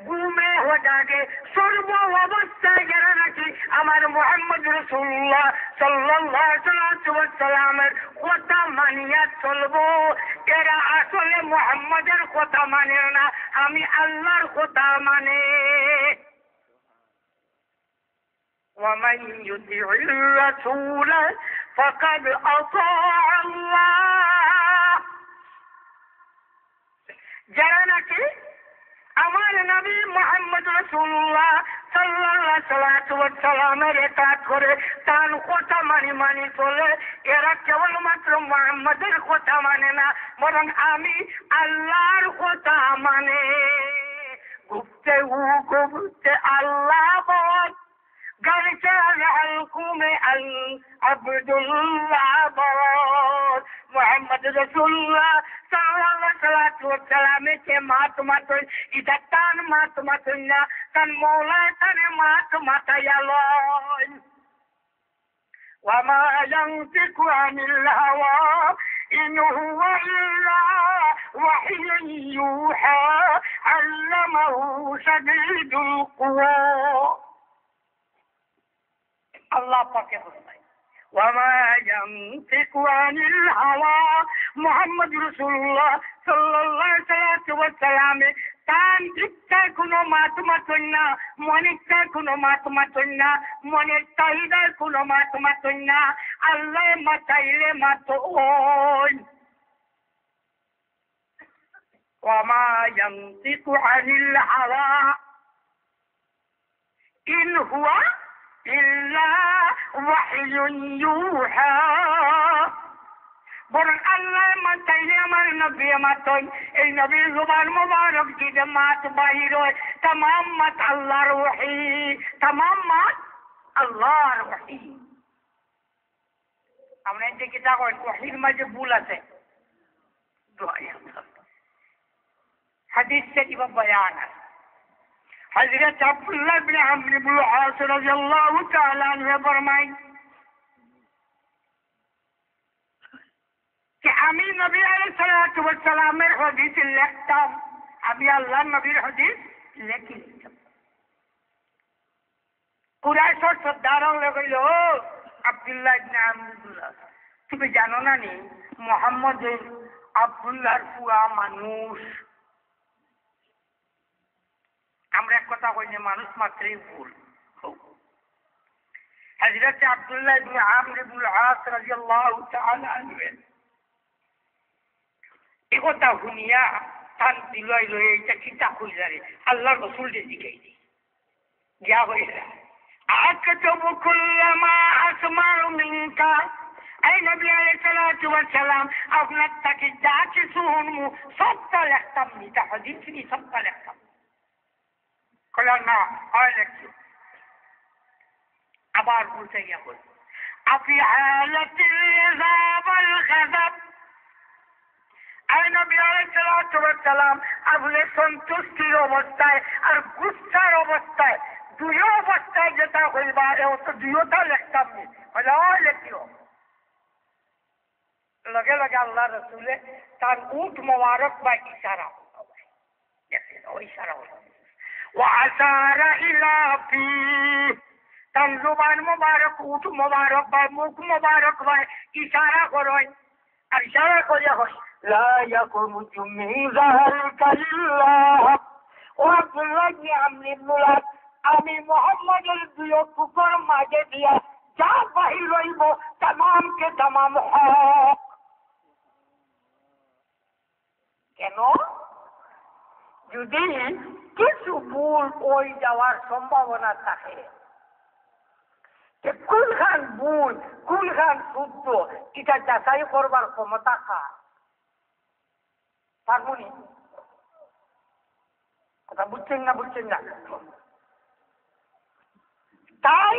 ঘুমে হোজাগে সর্ব অবস্থায় যারা নাকি আমার মুহাম্মদ রাসূলুল্লাহ সাল্লাল্লাহু আলাইহি ওয়াসাল্লামের কথা মানিয়া চলবো এরা আসলে মুহাম্মদের কথা মানে না আমি আল্লাহর কথা মানে ومن يطع الرسول فقد أطاع الله যারা নাকি আমার নবী মুহাম্মদ রাসূলুল্লাহ সাল্লাল্লাহু আলাইহি ওয়াসাল্লামের ইতাআত করে তার কথা মানি চলে এরা কেবলমাত্র মুহাম্মদের কথা মানে না বরং আমি আল্লাহর কথা মানে গুপ্তে আল্লাহ বল قد كان لكم عبد الله محمد رسول الله sallallahu wasallam ke matmatun idatan matmatuna kan mola tan matmatayalon wa ma yantiqu anil hawa in huwa illa wahyun yuha allamahu shadidul quwa Allah pake وما ينطق عن الهوى محمد رسول الله صلى الله عليه وسلم তান ইচ্ছার কোনো মাতমাতন না মনিচ্ছার কোনো মাতমাতন না মনের চাহিদার কোনো মাতমাতন না আল্লাহ মাতাইলে মাতন ওয়ামা ইয়ানতিকু আনিল হাওয়া ইন হুয়া ইল্লা ওয়াহয়ুন ইউহা বরং আল্লাহ মাতাইলে আমার নবী মাতন এই নবীর জবান মোবারক দিয়ে মাত বাহির হয় तमाम মাত আল্লাহর ওহী तमाम মাত আল্লাহর ওহী আমরা যে কিতাব ওহীর মাঝে ভুল আছে হাদিস শরীফ বয়ান আছে हजरत अब्दुल्लाह बिन अम्र बिन आस रज़ियल्लाहु ताआला अन्हु फरमाएं कि আমি নবী আলাইহিস সালামের হাদিস লিখতাম আমি আল্লাহর নবীর হাদিস লিখতাম কুরাইশের সর্দারও কইল আব্দুল্লাহ ইবনে আমর তুমি জানো না নি মুহাম্মদ আব্দুল্লাহর পুয়া মানুষ আমরা এক কথা কই যে মানুষ মাত্রই ভুল হযরত আব্দুল্লাহ ইবনে আমর ইবনে আস রাদিয়াল্লাহু তাআলা আনহু এই কথা শুনিয়া তান দিলাই লই এইটা কিতা কইলারে আল্লাহর রাসূল শিখাই দি গিয়া হইলা আকতুবু কুল্লামা আসমাউ মিনকা এই নবী আলাইহিস সালাতু ওয়াস সালাম আপনার তাকে যা কিছু শুনমু সবটা লিখতাম নিতা হাদিস নি সবটা লিখতাম কলানা আলেক্সি আবার বলতে গিয়া বল আফি হালাতিল ইযাব আল গাযাব আই নবী আলাইহিস সালাতু ওয়াস সালাম আপনি সন্তুষ্টির অবস্থায় আর গুচ্ছার অবস্থায় দুই অবস্থায় যেটা হইবা এও তো দুইটা লিখতাম নি বলে লেখিও লগে লগে আল্লাহ রাসূলে তার উট মোবারক বা ইশারা ওই ইশারা হলো وأشار إلى فيه তার জবান মোবারক উট মোবারক বা মুখ মোবারক বা ইশারা করয় আর ইশারা করে হয় লা ইয়াকুমু মিযালকা লিল্লাহ ও আব্দুল্লাহ ইবনে আমর ইবনে আস আমি মুহাম্মদের দুই কুকুর মাঝে দিয়া যা বাহির হইব तमाम কে तमाम হক কেন যদি কিছু ভুল ওই যাওয়ার সম্ভাবনা থাকে কোনখান ভুল কোনখান শুদ্ধ এটা যাচাই করবার ক্ষমতা কার পারবনি কথা বুঝছেন না তাই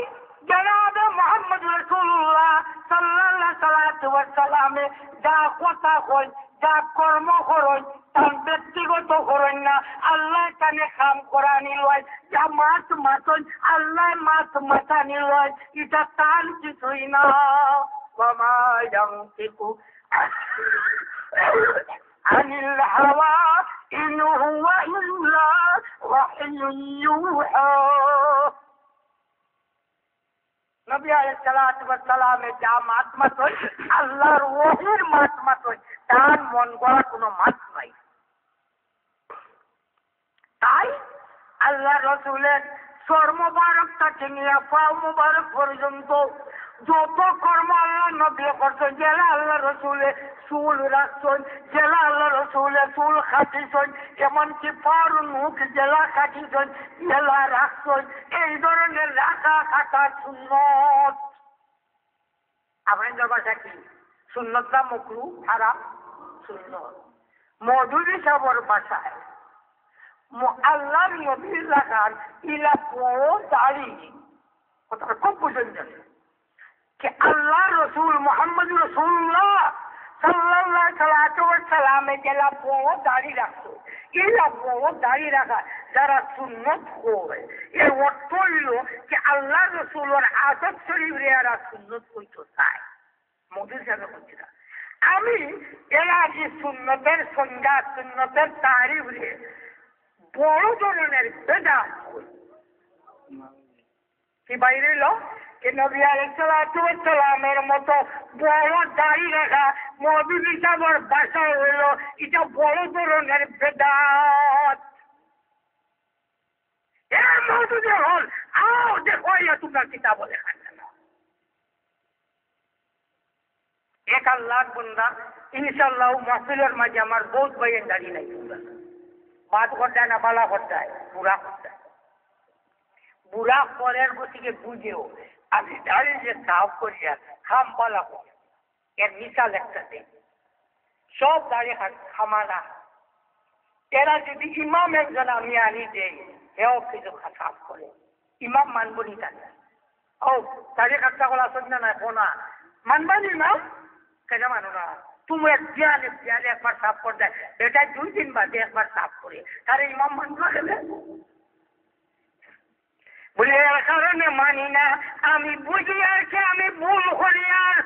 জনাবে মুহাম্মদ রাসূলুল্লাহ সাল্লাল্লাহু আলাইহি সাল্লামে যা কথা কয় যা কর্ম করেন তার ব্যক্তিগত করেন না আল্লাহ কানে কাম করানি লয় যা মাত মাতন আল্লাহ মাত মাতানি লয় এটা তার কিছুই না ওয়ামা ইয়ানতিকু আনিল হাওয়া ইন হুয়া ইল্লা ওয়াহয়ুন ইউহা নবী আলাইহিস সালাতু ওয়াস সালামে যা মাত মাতন আল্লাহর ওহীর মাত মাতন তার মন গড়া কোনো মাত নাই তাই আল্লাহ রাসূলের সর মোবারক থেকে নিয়ে পা মোবারক পর্যন্ত যত কর্ম আল্লাহ নবী করছেন জেলা আল্লাহ রাসূলের চুল রাখছেন জেলা আল্লাহ রাসূলের চুল কাটিছেন এমনকি পার মুখ জেলা কাটিছেন জেলা রাখছেন এই ধরনের রাখা কাটা সুন্নত আপনার ভাষা কি সুন্নত না মাকরুহ হারাম সুন্নত মওদুদি সাহেবের ভাষায় আল্লাহর নবীর লাগান ইলা পুরো দাড়ি কথাটা খুব বুঝেন যাবে कि अल्लाह रसूल मोहम्मद रसूलुल्लाह সাল্লাল্লাহু সাল্লামে যেলা বড় দাড়ি রাখতো এলা বড় দাড়ি রাখা যারা সুন্নত হয় এর অর্থ হইল যে আল্লাহ রসুলের আদত শরীফ রে এরা সুন্নত করতে চায় মধুর সাথে বলছি না আমি এরা যে সুন্নতের সংজ্ঞা সুন্নতের তারিফ রে বড় ধরনের বেদাত করি কি বাইরে এলো कि नबी अलैहिस्सलामेर मतो बड़ दाढ़ी राखा मौलवी साहेबर भाषा हইল এটা বড় ধরনের বেদাত এর মৌজুদে হল আও দেখো ইয়া তোমরা কিতাব লেখা এক আল্লাহ বন্দা ইনশাআল্লাহ মাহফিলের মাঝে আমার বহুত ভাইয়ের দাড়ি নাই বাদ করতে না বালা করতে বুড়া করতে বুড়া করার গতিকে বুঝেও আমি দাঁড়িয়ে যে সাফ করিয়া খাম পালা করি এর মিশাল একটা দিন সব দাঁড়িয়ে খামানা এরা যদি ইমাম একজন আমি আনি দেই এও কিছু সাফ করে ইমাম মানব নি তাকে ও দাঁড়িয়ে খাট্টা করা আসুন না কোনা মানবানি না কেন মানো না তুমি একবার সাফ করে দেয় বেটায় 2-3 বাদে একবার সাফ করে তারে ইমাম মানব গেলে বলে এর কারণে মানি না আমি বুঝি আর কি আমি ভুল করি আর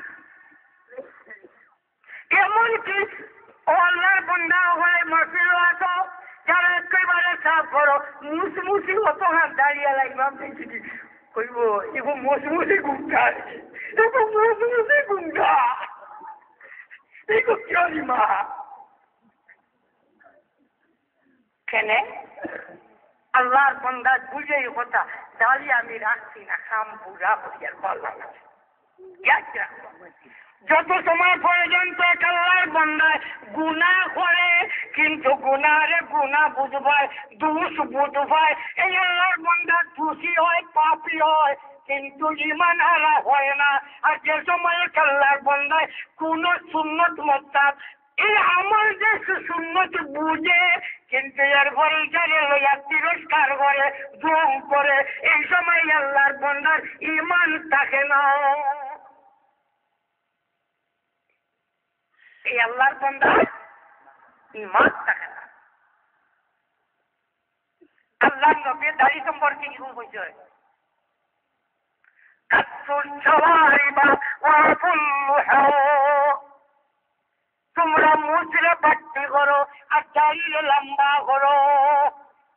এমনকি আল্লাহর বান্দা হয়ে মাহফিল আসো যারা একেবারে সাফ করো মুসমুসি অত হাত দাঁড়িয়ে লাগলাম দেখি কইব এগো মুসমুসি গুন্ডা এগো মুসমুসি গুন্ডা এগো কি মা কেনে আল্লাহর বান্দা বুঝে কথা দাঁড়ি আমি রাখছি না খাম বুড়া করিয়ার বললাম যত সময় পর্যন্ত আল্লাহর বান্দায় গুনাহ করে কিন্তু গুনাহরে গুনাহ বুঝবায় দোষ বুঝবায় এই আল্লাহর বান্দা দোষী হয় পাপী হয় কিন্তু ঈমান হারা হয় না আর যে সময় আল্লাহর বান্দায় কোন সুন্নত মুস্তাহাব এই আমল যে সুন্নত বুঝে কিন্তু এরপরে এখানে লইয়া তিরস্কার করে জুম করে এই সময় আল্লাহর বান্দার ঈমান থাকে না এই আল্লাহর বান্দার ঈমান থাকে না আল্লাহর নবী দাড়ি সম্পর্কে কি বলছে কাসুর শাওয়ারিবা ওয়া ফুল্লুহা তোমরা মুছরে বাট্টি করো আর দাড়ি লম্বা করো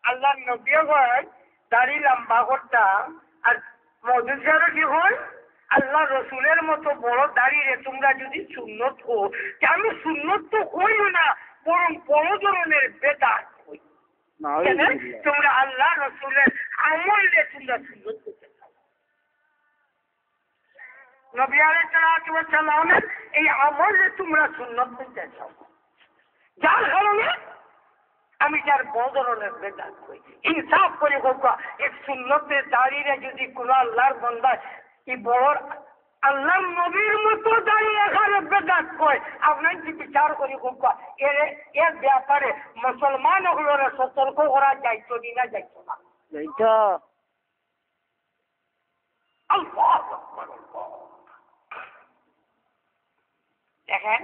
আল্লাহর নবী হয় দাড়ি লম্বা করতাম আর মওদুদ সাহেব কি হয় আল্লাহ রসুলের মতো বড় দাঁড়িয়ে তোমরা যদি সুন্নত হো আমি সুন্নত তো হইও না বরং বড় ধরনের বেদাত হই তোমরা আল্লাহ রসুলের আমলে তোমরা সুন্নত করতে চাও নবী আলাইহিস সালামের এই আমলে তোমরা সুন্নত করতে চাও যার কারণে আমি যার বড় ধরনের বেদাত হই ইনসাফ করে হোক এই সুন্নতের দাঁড়িয়ে যদি কোন আল্লাহর বান্দা এই বড় আল্লাহ নবীর মতো দাঁড়িয়ে এখানে বেদাত কয় আপনার কি বিচার করি হোক এর ব্যাপারে মুসলমান হলো সতর্ক করা যাইতো না যাইতো না যাইতো দেখেন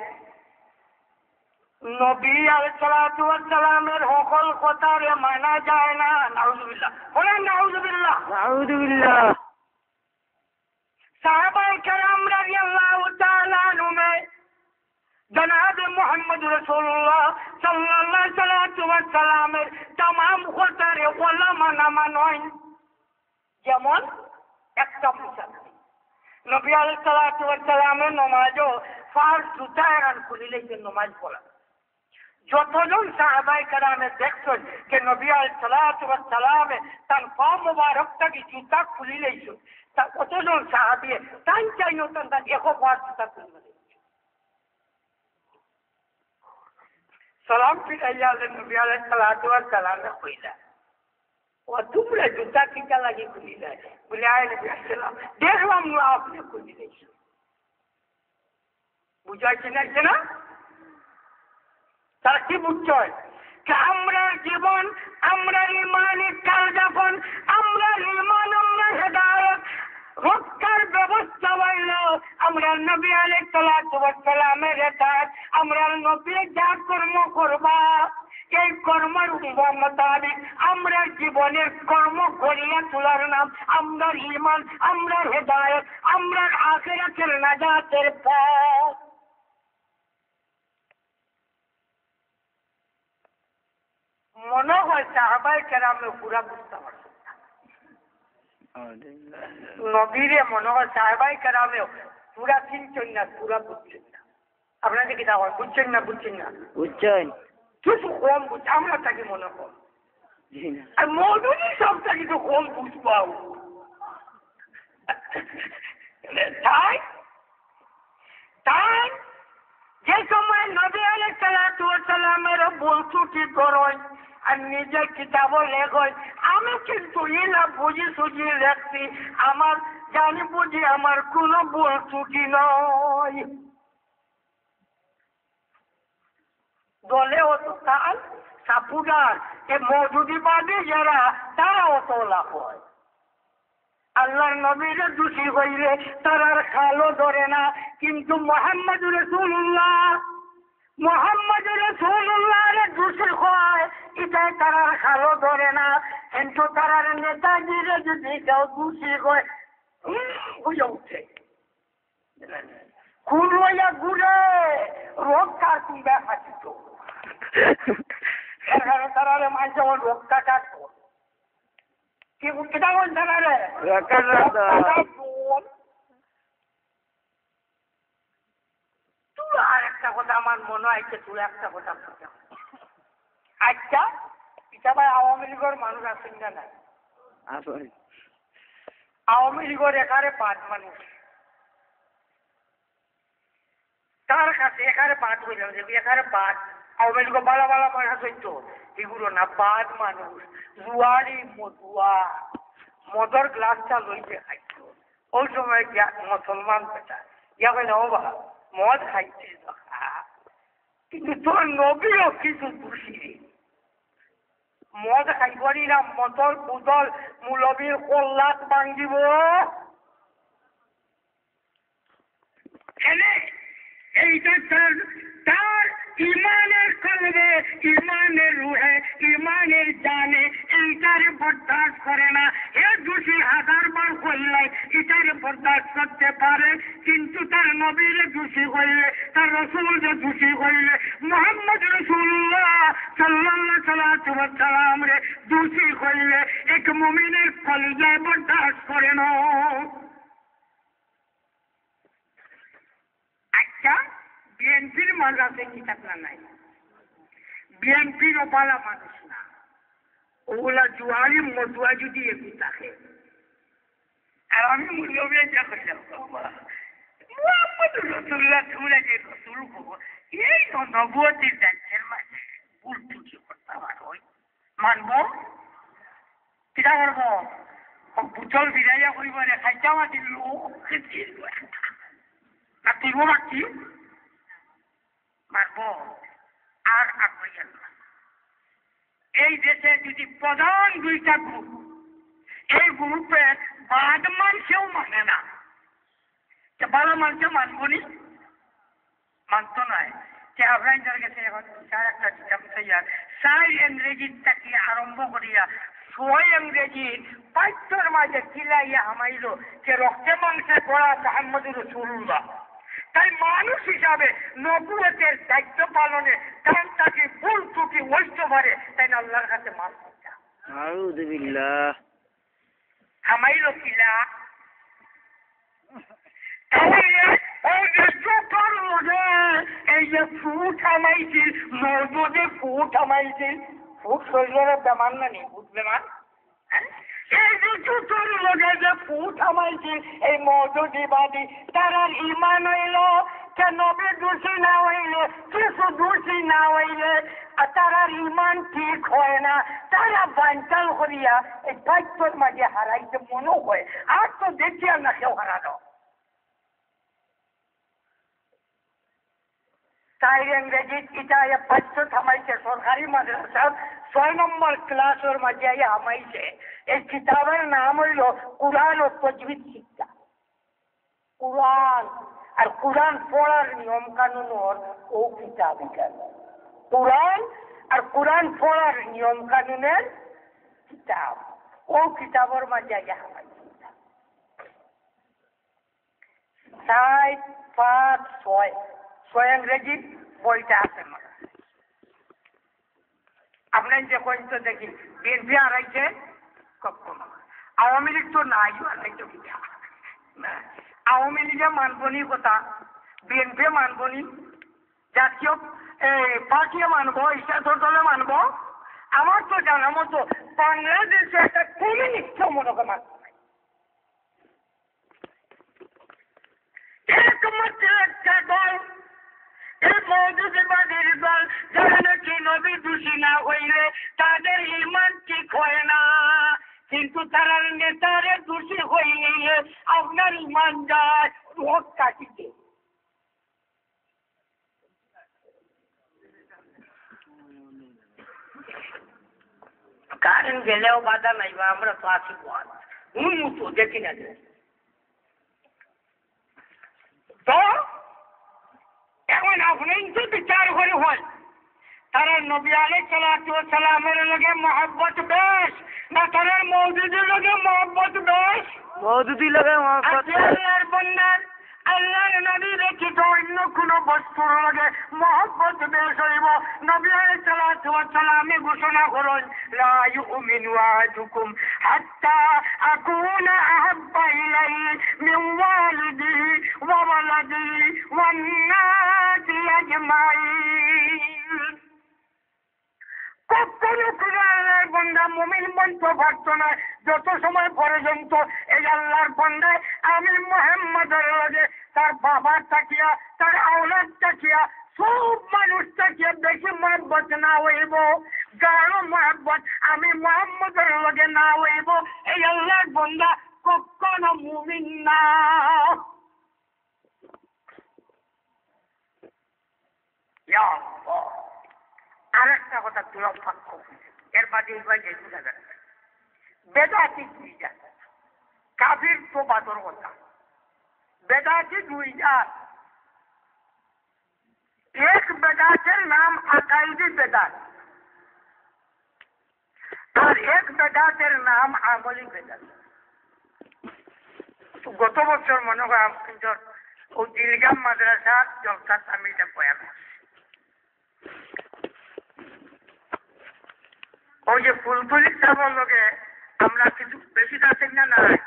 নবী আলাইহিস সালামের সকল কথারে মানা যায় না নাউজুবিল্লাহ বলেন নাউজুবিল্লাহ নাউজুবিল্লাহ साहबाए करम रज़ियल्लाहु ताला अन्हु में जनाब मोहम्मद रसूलुल्लाह सल्लल्लाहु अलैहि वसल्लम तमाम खुदारे उलामा नामा নয় যেমন একটা মিসাল নবী আলাইহিস সালাতু ওয়াস সালামের নামাজও ফারজ জুতা এরান খুলিলেই নামাজ পড়া যতজন সাহাবায়ে কেরামে দেখছেন যে নবী আলাইহিস সালাতু ওয়াস সালাম তার পা মুবারকটাকে জুতা খুলিলেই তা কতজন সাহাবী তাই চাইও তার একো বার জুতা খুলবে সালাম ফিরাইয়া নবী আলাইহিস সালাতু ওয়াস সালাম কইলা ও তোমরা জুতা কিটা লাগি খুলিলা বলে আয় নবী সালাম দেখলাম না আপনি খুলিলেন বুঝাইছে না তারা কি বুঝছে যে আমরা জীবন আমরা ইমানের কাল যখন আমরা ইমান আমরা হেদায়েত আমরা নবী আলাইহিস সালাতু ওয়াস সালামের এতাত আমরা নবী যা কর্ম করবা এই কর্মের মোতাবেক আমরা জীবনের কর্ম করিয়া তোলার নাম আমরা ঈমান, আমরা হেদায়েত, আমরা আখিরাতের নাজাতের পথ। মনে হয় সাহাবায়ে কেরামে পুরা বুঝতে পারছে নবীরে, মনে হয় সাহাবায়ে কেরামেও পুরা চিনছেন না, পুরা বুঝছেন না। আপনাদের কি তা হয়, বুঝছেন না? বুঝছেন না, বুঝছেন কিছু কম বুঝছে, আমরা তাকে মনে কম আর মৌদুদি সবটা কিছু কম বুঝবাও। তাই তাই যে সময় নবী আলাইহিস সালাতু ওয়াস সালামের ভুল ত্রুটি করয় আর নিজের কিতাবও লেখয়, আমি কিন্তু ইলা বুঝি সুঝি লেখছি, আমার জানি বুঝি আমার কোনো ভুল ত্রুটি নয়। দলে অত কাল সাপুদার এ মৌজুদিবাদী যারা তারা অত লাভ হয়। আল্লাহর নবীরে দোষী হইলে তারার খালও ধরে না, কিন্তু মুহাম্মদুর রাসূলুল্লাহরে দোষী হয় এটাই তারার খালও ধরে না। কিন্তু তারার নেতাজিরে যদি কেউ দোষী হয় বুঝে উঠে কুলইয়া ঘুরে রক্ষা তুলবে হাসিত তারারে মাঝে রক্ষা কাটতো কিতাব তারারে তুই আর একটা কথা আমার মনে হয়েছে, তুই একটা কথা বলতে। আচ্ছা পিতা ভাই আওয়ামী লীগের মানুষ আছেন না নাই? আওয়ামী লীগের এখানে 5 মানুষ তার কাছে এখানে 5 হইলাম যে এখানে 5 আওয়ামী লীগ বালা বালা মানুষ হইতো, এগুলো না 5 মানুষ জুয়ারি মদুয়া মদর গ্লাসটা লইতে খাইতো। ওই সময় মুসলমান বেটা ইয়া কই না ও বা মদ খাইছে কিন্তু তোর নবীও কিছু দোষী মদ খাইবনি না, মদর বুদল মুলবীর কল্লাত ভাঙ্গিব। এইটা তার ইমানের কলবে, ইমানের রুহে, ইমানের জানে এইটারে বরদাস্ত করে না। এ দোষী 1000 বার করলে এটারে বরদাস্ত করতে পারে, কিন্তু তার নবীরে দোষী হইলে, তার রাসূলকে দোষী হইলে, মুহাম্মদ রাসূলুল্লাহ সাল্লাল্লাহু আলাইহি ওয়াসাল্লাম রে দোষী হইলে এক মুমিনের কলিজায় বরদাস্ত করে না। আচ্ছা বিএনপির মানুষ আছে কি থাকলা নাই? বিএনপির ওপালা মানুষ না, ওগুলা জুয়ারি মদুয়া যদি একটু থাকে। আর আমি মুরব্বী যা করলাম মুহাম্মদুর রাসূলুল্লাহ তোমরা যে রাসূল কবো এই নবুয়তের দায়িত্বের মাঝে ভুল ত্রুটি করতে পারো মানবো কিনা করবো বুচল বিরাইয়া করিব রে খাইতে মাতিল না তুইব মাতি মানবো আর আগ্রহী না। এই দেশে যদি প্রধান 2টা গ্রুপ, এই গ্রুপে বাদ মানুষেও মানে না, ভালো মানুষও মানবনি মানত নয়। আপনার কাছে এখন স্যার একটা কিতাব তৈয়ার 4 ইংরেজির থেকে আরম্ভ করিয়া 6 ইংরেজির পাঠ্যর মাঝে কিলাইয়া হামাইল যে রক্তে মাংসে গড়া মুহাম্মদুর রাসূলুল্লাহ। তাই মানুষ হিসাবে নবুয়তের দায়িত্ব পালনে তার তাকে ভুল ত্রুটি হইতে পারে, তাই না আল্লাহর কাছে মাফ চাও। আউযুবিল্লাহ হামাইল কিলা তাহলে ওই যে চোখের মধ্যে এই যে ফুট হামাইছিল মৌজুদে ফুট হামাইছিল, ফুট শরীরের বেমার না নেই, ফুট বেমার। এই যে চোখের মধ্যে যে ফুট হামাইছিল এই মৌজুদিবাদী তারার ইমান হইল নবী দোষী না হইলে, কিছু দোষী না হইলে তারার ইমান ঠিক হয় না। তারা বাঞ্চাল করিয়া এই দায়িত্বের মাঝে হারাইতে মনে হয়, আর তো দেখি আর না কেউ হারানো। তাই ইংরেজি ইটায় পাঠ্য থামাইছে সরকারি মাদ্রাসা 6 নম্বর ক্লাসের মাঝে হামাইছে। এই কিতাবের নাম হইল কুরআন ও তাজবিদ শিক্ষা। কুরআন আর কোরআন পড়ার নিয়ম কানুনের ও কিতাব কোরআন আর কোরআন পড়ার নিয়ম কানুনের কিতাব ও কিতাবের মাঝে আমার 7-5-6 ইংরেজি বইটা আছে আপনার যে কইন তো দেখি বিএনপি হারাইছে কখনো আওয়ামী লীগ তো নাই হারাইতো কিনা আওয়ামী লীগে মানবনি কথা বিএনপি মানবনি জাতীয় পার্টি মানবো ইসলাম দলে মানবো আমার তো জানা মতো বাংলাদেশে একটা কমিউনিস্ট মনে মানব একমাত্র একটা দল এই মৌদুদিবাদীর দল যারা নাকি নবী দোষী না হইলে তাদের ঈমান ঠিক হয় না কিন্তু তারা নেতারে দোষী হইলে আপনার ঈমান যায় রোগ কাটিতে কারেন্ট গেলেও বাধা নাই বা আমরা তো আছি তো দেখি না তো এখন আপনি যে বিচার করে হয় তারা নবী আলাইহিস সালাতু ওয়াস সালামের লগে মহব্বত বেশ না তারা মওদুদের লগে মহব্বত বেশ মওদুদির লগে মহব্বত আল্লাহর বন্দার আল্লাহর নবী রেখিত অন্য কোনো বস্তুর লগে মহব্বত বেশ হইব নবী আলাইহিস সালাতু ওয়াস সালামে ঘোষণা করেন লা ইউমিনু আহাদুকুম হাত্তা আকুনা আহাব্বা ইলাইহি মিন ওয়ালিদিহি ওয়া ওয়ালাদিহি ওয়ান নাসি আজমাইন কখনো কোনো আল্লাহর বান্দা মুমিন বলতে পারত না যত সময় পর্যন্ত এই আল্লাহর বান্দায় আমি মুহাম্মদের লগে তার বাবা তাকিয়া তার আওলাদ তাকিয়া সব মানুষ তাকিয়া বেশি মহব্বত না হইব গাঢ় মহব্বত আমি মুহাম্মদের লগে না হইব এই আল্লাহর বান্দা কখনো মুমিন না ইয়া আল্লাহ আরেকটা কথা তুই অবাক এর বাদে এবার যে বুঝা যাচ্ছে বেদাতি দুইটা কাফির তো বাদর কথা বেদাতি দুইটা এক বেদাতের নাম আকাইদি বেদাত আর এক বেদাতের নাম আমলি বেদাত গত বছর মনে হয় ও দিলগাম মাদ্রাসা জলসা আমি এটা বয়ান ওই যে ফুলফুলি সাহেবের লগে আমরা কিছু বেশি আছেন না নাই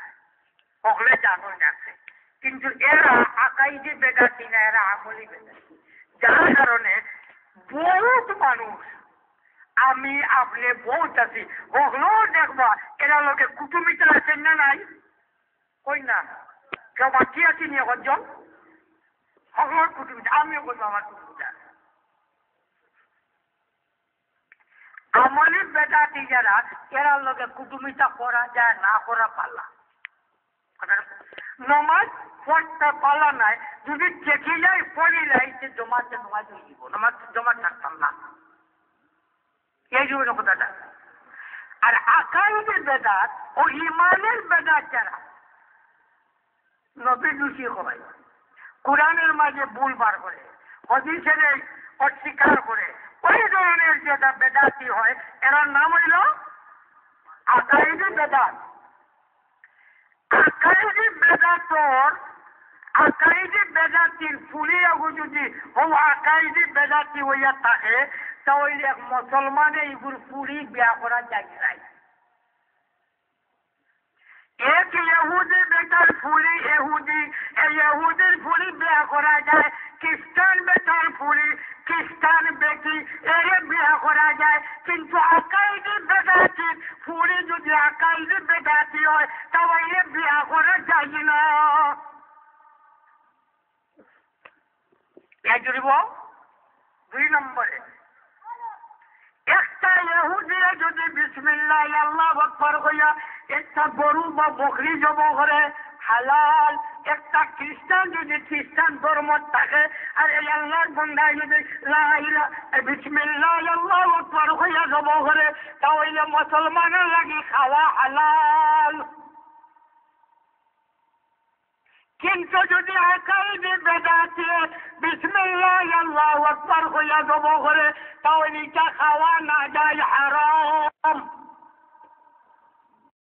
সকলে জানো আছে কিন্তু এরা আকাইদি বেদাতি না এরা আমলি বেদাতি যার কারণে বহুত মানুষ আমি আপনি বহুত আছি হলেও দেখবা এরা লোকে কুটুমিতে আছেন না নাই কই না কেউ বাকি আছি নিয়ে একজন সকলের কুটুমিতে আমিও বলবো আমার কুটুমিতে আমলি বেদাতি যারা এরা লোকে কুটুমিতা করা যায় না করা পাল্লা নমাজ পড়তে পালা নাই যদি দেখি যাই পড়ি যাই সে জমাতে নমাজ হয়ে যাব নমাজ জমা থাকতাম না এই জন্য কথাটা আর আকাইদের বেদাত ও ইমানের বেদাত যারা নবী দোষী হয় কোরআনের মাঝে ভুল বার করে হাদিসের অস্বীকার করে ওই ধরনের যেটা বেদাতি হয় এর নাম হইল আকাইদি বেদাত আকাইদি বেদাতর আকাইদি বেদাতির ফুলি আগু যদি ও আকাইদি বেদাতি হইয়া থাকে তাহলে মুসলমানে এগুলো ফুলি বিয়া করা যায় নাই এক ইহুদি বেটার ফুলি ইহুদির ফুলি বিয়া করা যায় খ্রিস্টান বেটার ফুলি খ্রিস্টান বেটি এর বিয়া করা যায় কিন্তু আকাইদি বেদাতি ফুলি যদি আকাইদি বেদাতি হয় তাহলে বিয়া করা যায় না দুই নম্বরে একটা ইহুদিয়া যদি বিসমিল্লাহ আল্লাহু আকবার কইয়া একটা গরু বা বকরি জব করে হালাল একটা খ্রিস্টান যদি খ্রিস্টান ধর্ম থাকে আর এই আল্লাহর বান্দা যদি লা ইলাহা বিসমিল্লাহ আল্লাহু আকবার কইয়া জব করে তাহলে মুসলমানের লাগি খাওয়া হালাল কিন্তু যদি আকাইদে বেদাতে বিসমিল্লাহ আল্লাহু আকবার হইয়া জব করে তাহলে এটা খাওয়া না যায় হারাম।